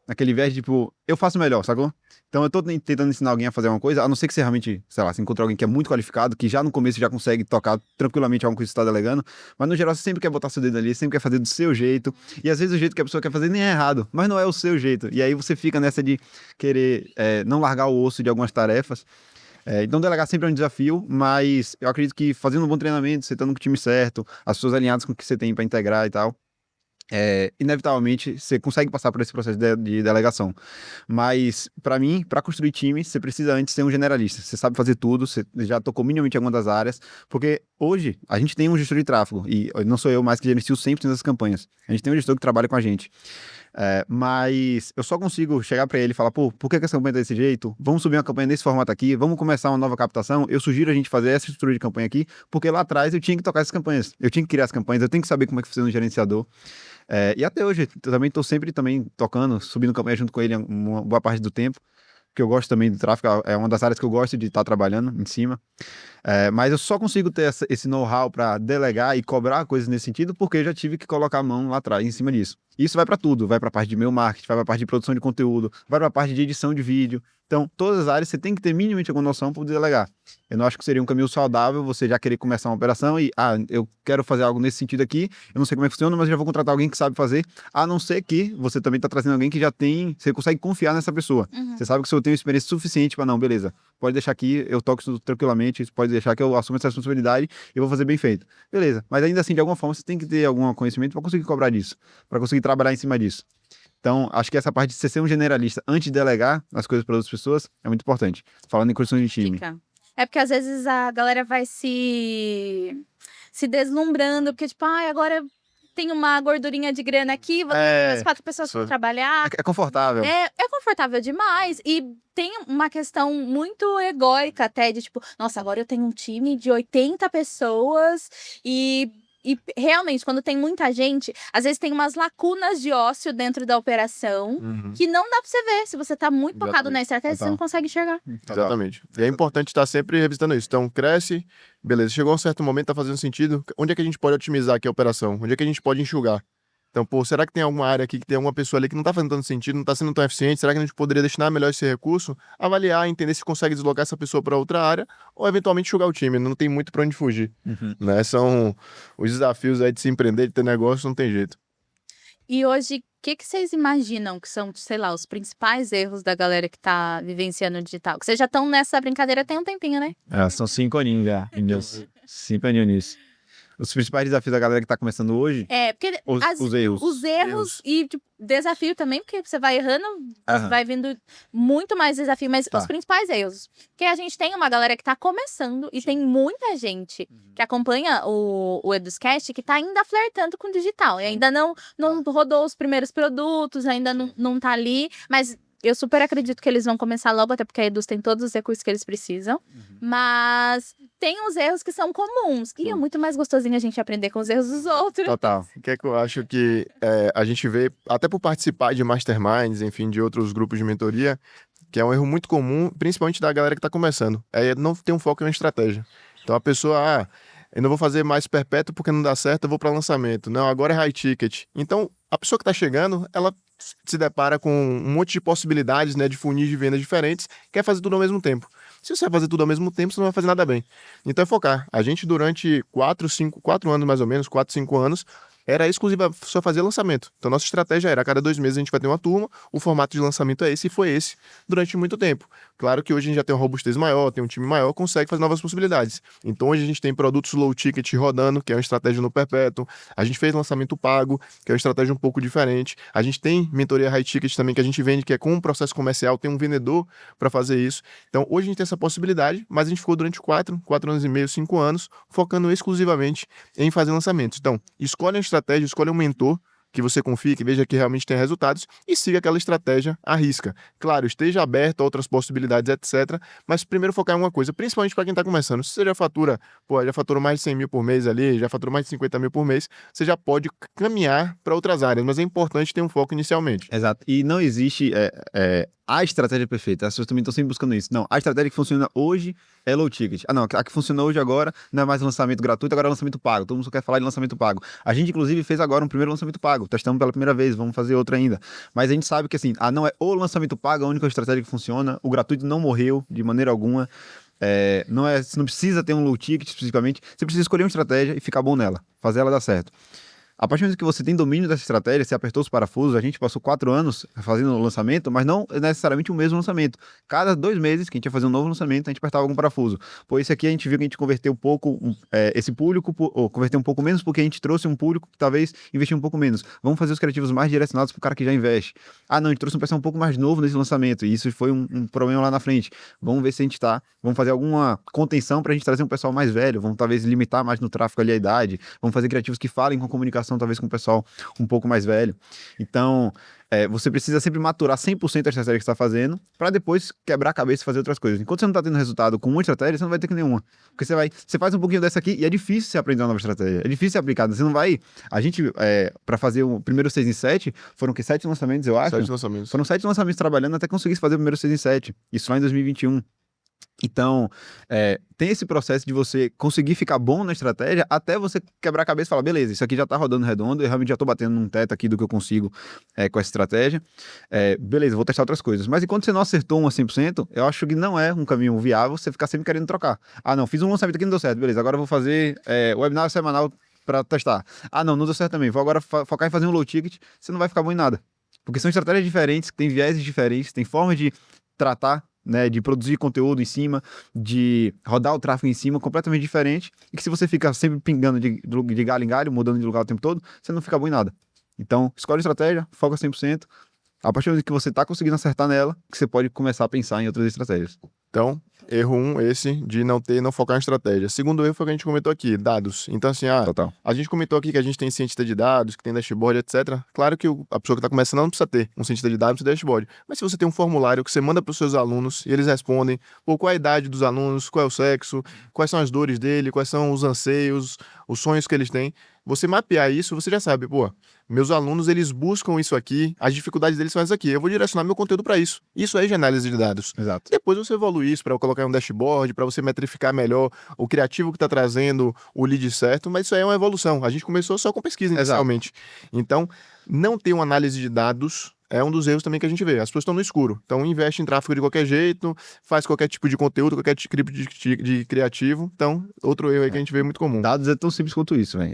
aquele viés de, tipo, eu faço melhor, sacou? Então eu tô tentando ensinar alguém a fazer uma coisa, a não ser que você realmente, sei lá, se encontra alguém que é muito qualificado, que já no começo já consegue tocar tranquilamente algo que você tá delegando, mas no geral você sempre quer botar seu dedo ali, sempre quer fazer do seu jeito, e às vezes o jeito que a pessoa quer fazer nem é errado, mas não é o seu jeito. E aí você fica nessa de querer não largar o osso de algumas tarefas. Então delegar sempre é um desafio, mas eu acredito que fazendo um bom treinamento, você estando com o time certo, as pessoas alinhadas com o que você tem para integrar e tal, inevitavelmente você consegue passar por esse processo de delegação. Mas, para mim, para construir time, você precisa antes ser um generalista. Você sabe fazer tudo, você já tocou minimamente em alguma das áreas, porque hoje a gente tem um gestor de tráfego, e não sou eu mais que gerencio 100% das campanhas. A gente tem um gestor que trabalha com a gente. Mas eu só consigo chegar para ele e falar, pô, por que essa campanha tá desse jeito? Vamos subir uma campanha nesse formato aqui, vamos começar uma nova captação. Eu sugiro a gente fazer essa estrutura de campanha aqui, porque lá atrás eu tinha que tocar essas campanhas, eu tinha que criar as campanhas, eu tenho que saber como é que funciona o gerenciador. E até hoje, eu também estou sempre tocando, subindo campanha junto com ele uma boa parte do tempo, porque eu gosto também do tráfego, é uma das áreas que eu gosto de estar trabalhando em cima. Mas eu só consigo ter esse know-how para delegar e cobrar coisas nesse sentido, porque eu já tive que colocar a mão lá atrás, em cima disso. Isso vai para tudo, vai para a parte de e-mail marketing, vai para a parte de produção de conteúdo, vai para a parte de edição de vídeo. Então, todas as áreas você tem que ter minimamente alguma noção para poder delegar. Eu não acho que seria um caminho saudável você já querer começar uma operação e, eu quero fazer algo nesse sentido aqui, eu não sei como é que funciona, mas eu já vou contratar alguém que sabe fazer, a não ser que você também está trazendo alguém que já tem, você consegue confiar nessa pessoa. Você sabe que se eu tenho experiência suficiente para, não, beleza, pode deixar aqui, eu toco isso tranquilamente, pode deixar que eu assumo essa responsabilidade e eu vou fazer bem feito. Beleza, mas ainda assim, de alguma forma, você tem que ter algum conhecimento para conseguir cobrar disso, para conseguir trabalhar em cima disso. Então, acho que essa parte de você ser um generalista antes de delegar as coisas para outras pessoas é muito importante. Falando em construção de time. É porque às vezes a galera vai se deslumbrando, porque tipo, agora tem uma gordurinha de grana aqui, vou ter mais 4 pessoas para trabalhar. É confortável. É confortável demais. E tem uma questão muito egóica até, de tipo, nossa, agora eu tenho um time de 80 pessoas e realmente, quando tem muita gente, às vezes tem umas lacunas de ócio dentro da operação que não dá pra você ver. Se você tá muito focado na estratégia, você não consegue enxergar. Exatamente. E é importante estar sempre revisitando isso. Então, cresce, beleza, chegou a um certo momento, tá fazendo sentido. Onde é que a gente pode otimizar aqui a operação? Onde é que a gente pode enxugar? Então, pô, será que tem alguma área aqui que tem alguma pessoa ali que não tá fazendo tanto sentido, não tá sendo tão eficiente? Será que a gente poderia destinar melhor esse recurso? Avaliar, entender se consegue deslocar essa pessoa para outra área ou eventualmente enxugar o time. Não tem muito para onde fugir, né? São os desafios aí de se empreender, de ter negócio, não tem jeito. E hoje, o que vocês imaginam que são, sei lá, os principais erros da galera que tá vivenciando o digital? Que vocês já estão nessa brincadeira tem um tempinho, né? São 5 aninhos já, 5 aninhos nisso. Os principais desafios da galera que tá começando hoje? Porque os erros. Os erros e tipo, desafio também, porque você vai errando, vai vindo muito mais desafio, mas os principais erros. Porque a gente tem uma galera que tá começando e tem muita gente que acompanha o Eduscast que tá ainda flertando com o digital. E ainda não rodou os primeiros produtos, ainda não tá ali, mas eu super acredito que eles vão começar logo, até porque a Eduz tem todos os recursos que eles precisam. Mas tem os erros que são comuns. E é muito mais gostosinho a gente aprender com os erros dos outros. Total. O que é que eu acho que a gente vê, até por participar de masterminds, enfim, de outros grupos de mentoria, que é um erro muito comum, principalmente da galera que está começando. É não ter um foco em uma estratégia. Então a pessoa, eu não vou fazer mais perpétuo porque não dá certo, eu vou para lançamento. Não, agora é high ticket. Então a pessoa que está chegando, ela se depara com um monte de possibilidades, né, de funis de vendas diferentes, quer fazer tudo ao mesmo tempo. Se você vai fazer tudo ao mesmo tempo, você não vai fazer nada bem. Então é focar. A gente, durante 4 anos mais ou menos, 4, 5 anos, era exclusiva, só fazer lançamento. Então nossa estratégia era, a cada 2 meses a gente vai ter uma turma, o formato de lançamento é esse, e foi esse durante muito tempo. Claro que hoje a gente já tem uma robustez maior, tem um time maior, consegue fazer novas possibilidades. Então hoje a gente tem produtos low ticket rodando, que é uma estratégia no perpétuo. A gente fez lançamento pago, que é uma estratégia um pouco diferente. A gente tem mentoria high ticket também, que a gente vende, que é com um processo comercial, tem um vendedor para fazer isso. Então hoje a gente tem essa possibilidade, mas a gente ficou durante 4 anos e meio, 5 anos, focando exclusivamente em fazer lançamentos. Então, escolhe uma estratégia, escolhe um mentor que você confie, que veja que realmente tem resultados e siga aquela estratégia à risca. Claro, esteja aberto a outras possibilidades, etc. Mas primeiro focar em uma coisa, principalmente para quem está começando. Se você já fatura, já faturou mais de 100 mil por mês ali, já faturou mais de 50 mil por mês, você já pode caminhar para outras áreas, mas é importante ter um foco inicialmente. Exato. E não existe a estratégia perfeita. As pessoas também estão sempre buscando isso. Não, a estratégia que funciona hoje é low ticket. Ah, não, a que funciona hoje agora não é mais lançamento gratuito, agora é lançamento pago. Todo mundo só quer falar de lançamento pago. A gente, inclusive, fez agora um primeiro lançamento pago. Testamos pela primeira vez, vamos fazer outro ainda. Mas a gente sabe que, assim, não é o lançamento pago a única estratégia que funciona. O gratuito não morreu de maneira alguma. Você não precisa ter um low ticket especificamente. Você precisa escolher uma estratégia e ficar bom nela. Fazer ela dar certo. A partir do momento que você tem domínio dessa estratégia, você apertou os parafusos, a gente passou 4 anos fazendo o lançamento, mas não necessariamente o mesmo lançamento. Cada 2 meses que a gente ia fazer um novo lançamento, a gente apertava algum parafuso. Pô, esse aqui a gente viu que a gente converteu um pouco esse público, ou converteu um pouco menos porque a gente trouxe um público que talvez investiu um pouco menos. Vamos fazer os criativos mais direcionados para o cara que já investe. Ah, não, a gente trouxe um pessoal um pouco mais novo nesse lançamento, e isso foi um problema lá na frente. Vamos ver se a gente vamos fazer alguma contenção para a gente trazer um pessoal mais velho, vamos talvez limitar mais no tráfego ali a idade, vamos fazer criativos que falem com comunicação talvez com o pessoal um pouco mais velho. Então, você precisa sempre maturar 100% a estratégia que você está fazendo para depois quebrar a cabeça e fazer outras coisas. Enquanto você não está tendo resultado com uma estratégia, você não vai ter que nenhuma. Porque você faz um pouquinho dessa aqui e é difícil você aprender uma nova estratégia. É difícil ser aplicada. Você não vai... A gente, para fazer o primeiro 6 em 7, foram 7 lançamentos, eu acho? 7 lançamentos. Foram 7 lançamentos trabalhando até conseguir fazer o primeiro 6 em 7. Isso lá em 2021. Então, tem esse processo de você conseguir ficar bom na estratégia até você quebrar a cabeça e falar, beleza, isso aqui já tá rodando redondo, eu realmente já tô batendo num teto aqui do que eu consigo com essa estratégia. Beleza, vou testar outras coisas. Mas enquanto você não acertou um a 100%, eu acho que não é um caminho viável você ficar sempre querendo trocar. Ah, não, fiz um lançamento aqui e não deu certo, beleza, agora eu vou fazer webinar semanal para testar. Ah, não deu certo também, vou agora focar em fazer um low ticket, você não vai ficar bom em nada. Porque são estratégias diferentes, que têm viéses diferentes, tem formas de tratar, né, de produzir conteúdo em cima, de rodar o tráfego em cima, completamente diferente, e que se você fica sempre pingando de galho em galho, mudando de lugar o tempo todo, você não fica bom em nada. Então, escolhe a estratégia, foca 100%, a partir do momento que você está conseguindo acertar nela, que você pode começar a pensar em outras estratégias. Então, erro 1, esse de não focar em estratégia. Segundo erro foi o que a gente comentou aqui, dados. Então, assim, Total. a gente comentou aqui que a gente tem cientista de dados, que tem dashboard, etc. Claro que a pessoa que está começando não precisa ter um cientista de dados e dashboard. Mas se você tem um formulário que você manda para os seus alunos e eles respondem, qual é a idade dos alunos, qual é o sexo, quais são as dores dele, quais são os anseios, os sonhos que eles têm, você mapear isso, você já sabe, meus alunos, eles buscam isso aqui, as dificuldades deles são essas aqui, eu vou direcionar meu conteúdo para isso. Isso aí é de análise de dados. Exato. Depois você evolui isso para colocar em um dashboard, para você metrificar melhor o criativo que está trazendo o lead certo, mas isso aí é uma evolução. A gente começou só com pesquisa inicialmente. Então, não ter uma análise de dados é um dos erros também que a gente vê. As pessoas estão no escuro. Então, investe em tráfego de qualquer jeito, faz qualquer tipo de conteúdo, qualquer tipo de criativo. Então, outro erro aí que a gente vê muito comum. Dados é tão simples quanto isso, velho.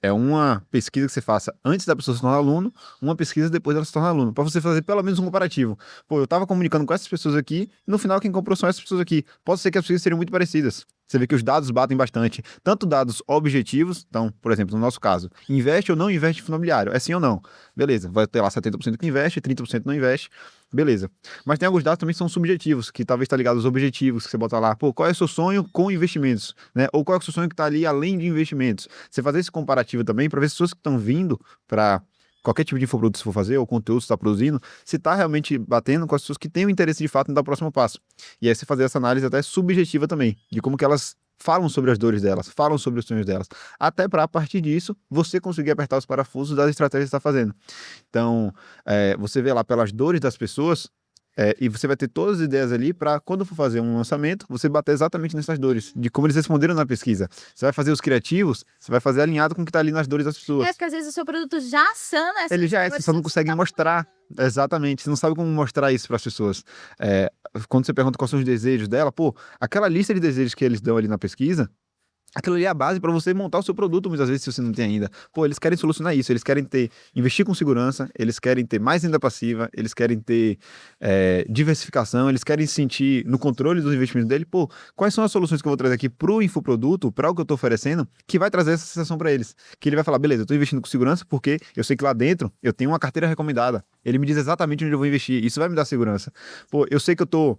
É uma pesquisa que você faça antes da pessoa se tornar aluno, uma pesquisa depois dela se tornar aluno, para você fazer pelo menos um comparativo. Pô, eu tava comunicando com essas pessoas aqui, e no final quem comprou são essas pessoas aqui. Pode ser que as pesquisas seriam muito parecidas. Você vê que os dados batem bastante. Tanto dados objetivos, então, por exemplo, no nosso caso, investe ou não investe em fundo imobiliário? É sim ou não? Beleza, vai ter lá 70% que investe, 30% não investe. Beleza. Mas tem alguns dados também que são subjetivos, que talvez está ligado aos objetivos, que você bota lá, qual é o seu sonho com investimentos, né? Ou qual é o seu sonho que está ali além de investimentos? Você fazer esse comparativo também para ver se as pessoas que estão vindo para qualquer tipo de infoproduto que você for fazer, ou conteúdo que você está produzindo, se está realmente batendo com as pessoas que têm o interesse de fato em dar o próximo passo. E aí você fazer essa análise até subjetiva também, de como que elas falam sobre as dores delas, falam sobre os sonhos delas, até para, a partir disso, você conseguir apertar os parafusos das estratégias que você está fazendo. Então, você vê lá pelas dores das pessoas, e você vai ter todas as ideias ali para, quando for fazer um lançamento, você bater exatamente nessas dores, de como eles responderam na pesquisa. Você vai fazer os criativos, você vai fazer alinhado com o que está ali nas dores das pessoas. Porque às vezes o seu produto já sana essas Ele já é, você só não consegue mostrar. Exatamente, você não sabe como mostrar isso para as pessoas. Quando você pergunta quais são os desejos dela, aquela lista de desejos que eles dão ali na pesquisa, aquilo ali é a base para você montar o seu produto, muitas vezes, se você não tem ainda. Eles querem solucionar isso, eles querem investir com segurança, eles querem ter mais renda passiva, eles querem ter diversificação, eles querem sentir no controle dos investimentos dele. Quais são as soluções que eu vou trazer aqui pro infoproduto, para o que eu estou oferecendo, que vai trazer essa sensação para eles? Que ele vai falar, beleza, eu estou investindo com segurança porque eu sei que lá dentro eu tenho uma carteira recomendada. Ele me diz exatamente onde eu vou investir, isso vai me dar segurança. Eu sei que eu estou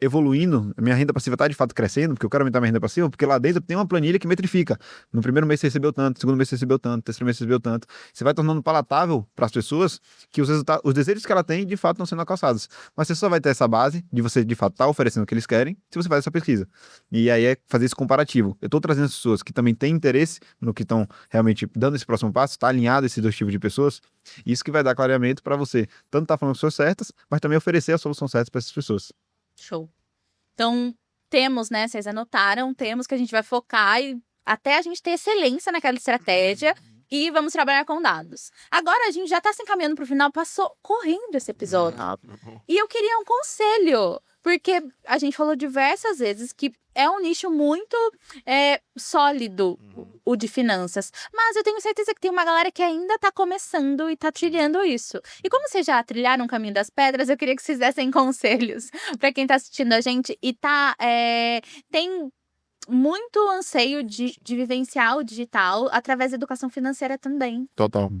evoluindo, minha renda passiva está de fato crescendo, porque eu quero aumentar minha renda passiva, porque lá dentro tem uma planilha que metrifica. No primeiro mês você recebeu tanto, no segundo mês você recebeu tanto, no terceiro mês você recebeu tanto. Você vai tornando palatável para as pessoas que os desejos que ela tem, de fato, estão sendo alcançados. Mas você só vai ter essa base de você, de fato, estar oferecendo o que eles querem, se você faz essa pesquisa. E aí é fazer esse comparativo. Eu estou trazendo as pessoas que também têm interesse no que estão realmente dando esse próximo passo, está alinhado esses dois tipos de pessoas. Isso que vai dar clareamento para você você tanto tá falando as pessoas certas, mas também oferecer a solução certa para essas pessoas. Show. Então, temos, né? Vocês anotaram, temos que a gente vai focar e até a gente ter excelência naquela estratégia e vamos trabalhar com dados. Agora a gente já tá se encaminhando pro final, passou correndo esse episódio. E eu queria um conselho, porque a gente falou diversas vezes que é um nicho muito sólido, o de finanças. Mas eu tenho certeza que tem uma galera que ainda tá começando e tá trilhando isso. E como vocês já trilharam o caminho das pedras, eu queria que vocês dessem conselhos para quem tá assistindo a gente e tem muito anseio de vivenciar o digital através da educação financeira também. Total.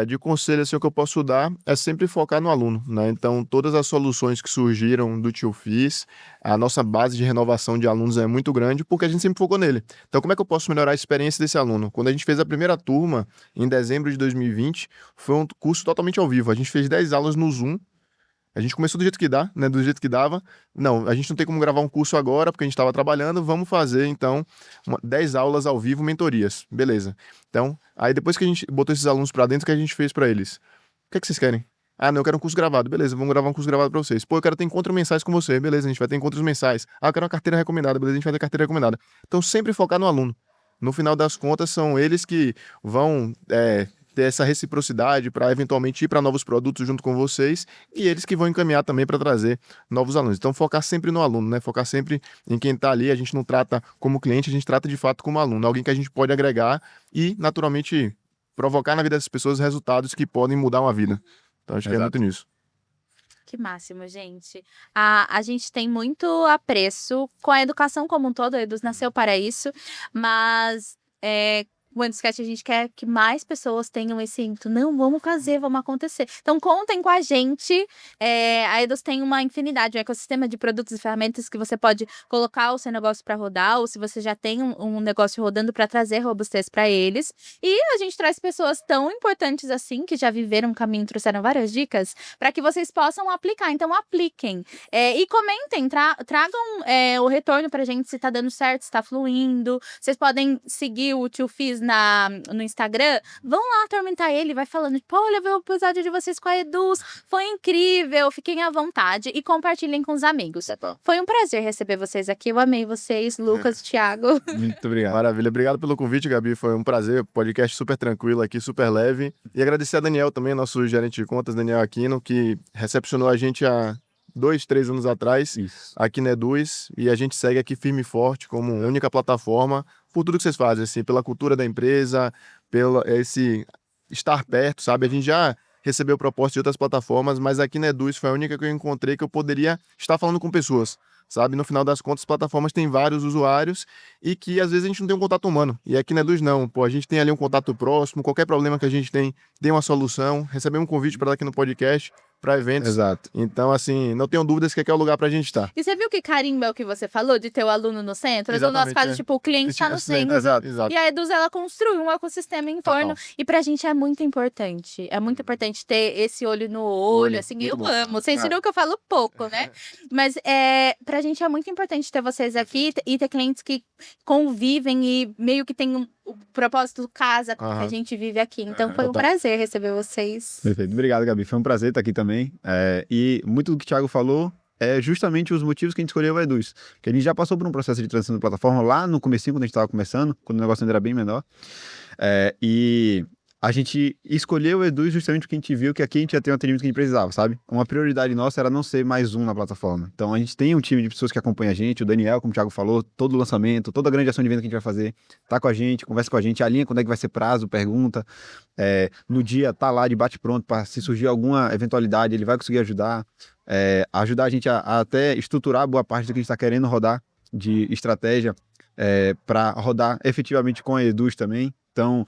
De conselho, assim, o que eu posso dar é sempre focar no aluno, né? Então, todas as soluções que surgiram do Tio Fiz, a nossa base de renovação de alunos é muito grande porque a gente sempre focou nele. Então, como é que eu posso melhorar a experiência desse aluno? Quando a gente fez a primeira turma, em dezembro de 2020, foi um curso totalmente ao vivo. A gente fez 10 aulas no Zoom. A gente começou do jeito que dá, né? Do jeito que dava. Não, a gente não tem como gravar um curso agora, porque a gente estava trabalhando. Vamos fazer, então, 10 aulas ao vivo, mentorias. Beleza. Então, aí depois que a gente botou esses alunos para dentro, o que a gente fez para eles? O que é que vocês querem? Ah, não, eu quero um curso gravado. Beleza, vamos gravar um curso gravado para vocês. Pô, eu quero ter encontros mensais com você. Beleza, a gente vai ter encontros mensais. Ah, eu quero uma carteira recomendada. Beleza, a gente vai ter carteira recomendada. Então, sempre focar no aluno. No final das contas, são eles que vão ter essa reciprocidade para eventualmente ir para novos produtos junto com vocês e eles que vão encaminhar também para trazer novos alunos. Então, focar sempre no aluno, né? Focar sempre em quem está ali. A gente não trata como cliente, a gente trata de fato como aluno. Alguém que a gente pode agregar e, naturalmente, provocar na vida das pessoas resultados que podem mudar uma vida. Então, acho que é muito nisso. Que máximo, gente. A gente tem muito apreço com a educação como um todo, a Eduz nasceu para isso, mas o Eduzcast a gente quer que mais pessoas tenham esse ímpeto. Não, vamos fazer, vamos acontecer. Então, contem com a gente. A Eduz tem uma infinidade, um ecossistema de produtos e ferramentas que você pode colocar o seu negócio para rodar, ou se você já tem um negócio rodando, para trazer robustez para eles. E a gente traz pessoas tão importantes assim, que já viveram o caminho, trouxeram várias dicas, para que vocês possam aplicar. Então, apliquem. E comentem, tragam o retorno pra gente, se tá dando certo, se tá fluindo. Vocês podem seguir o Tio Fiz no Instagram, vão lá atormentar ele, vai falando, tipo, olha, vi o episódio de vocês com a Eduz, foi incrível, fiquem à vontade e compartilhem com os amigos. Foi um prazer receber vocês aqui, eu amei vocês, Lucas, Thiago. Muito obrigado. Maravilha, obrigado pelo convite, Gabi, foi um prazer, podcast super tranquilo aqui, super leve, e agradecer a Daniel também, nosso gerente de contas, Daniel Aquino, que recepcionou a gente há 2, 3 anos atrás, aqui na Eduz, e a gente segue aqui firme e forte como única plataforma por tudo que vocês fazem, assim, pela cultura da empresa, pelo esse estar perto, sabe? A gente já recebeu propostas de outras plataformas, mas aqui na Eduz foi a única que eu encontrei que eu poderia estar falando com pessoas, sabe? No final das contas, as plataformas têm vários usuários e que às vezes a gente não tem um contato humano. E aqui na Eduz não, pô, a gente tem ali um contato próximo, qualquer problema que a gente tem uma solução, recebemos um convite para estar aqui no podcast, para eventos. Exato. Então, assim, não tenham dúvidas que aqui é o lugar pra gente estar. E você viu que carimbo é o que você falou, de ter o aluno no centro? No nosso caso, tipo, o cliente está no centro. Exato. E a Eduz, ela construiu um ecossistema em torno. E pra gente é muito importante. É muito importante ter esse olho no olho, assim. Eu amo. Vocês viram que eu falo pouco, né? Mas pra gente é muito importante ter vocês aqui e ter clientes que convivem e meio que tem o propósito casa que a gente vive aqui. Então foi um prazer receber vocês. Perfeito. Obrigado, Gabi. Foi um prazer estar aqui também. E muito do que o Thiago falou é justamente os motivos que a gente escolheu o Eduz. Porque a gente já passou por um processo de transição de plataforma lá no comecinho, quando a gente estava começando, quando o negócio ainda era bem menor. E a gente escolheu o Eduz justamente porque a gente viu que aqui a gente ia ter um atendimento que a gente precisava, sabe? Uma prioridade nossa era não ser mais um na plataforma. Então a gente tem um time de pessoas que acompanha a gente, o Daniel, como o Thiago falou, todo o lançamento, toda a grande ação de venda que a gente vai fazer, tá com a gente, conversa com a gente, alinha quando é que vai ser prazo, pergunta, no dia tá lá de bate-pronto para se surgir alguma eventualidade, ele vai conseguir ajudar, ajudar a gente a até estruturar boa parte do que a gente está querendo rodar de estratégia para rodar efetivamente com a Eduz também. Então,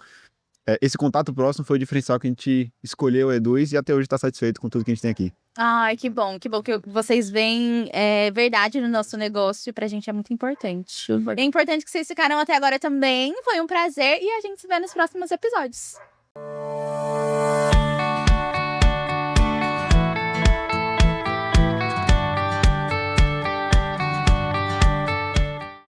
esse contato próximo foi o diferencial que a gente escolheu o Eduz e até hoje está satisfeito com tudo que a gente tem aqui. Ai, que bom que vocês veem verdade no nosso negócio, pra gente é muito importante. É importante que vocês ficaram até agora também, foi um prazer e a gente se vê nos próximos episódios.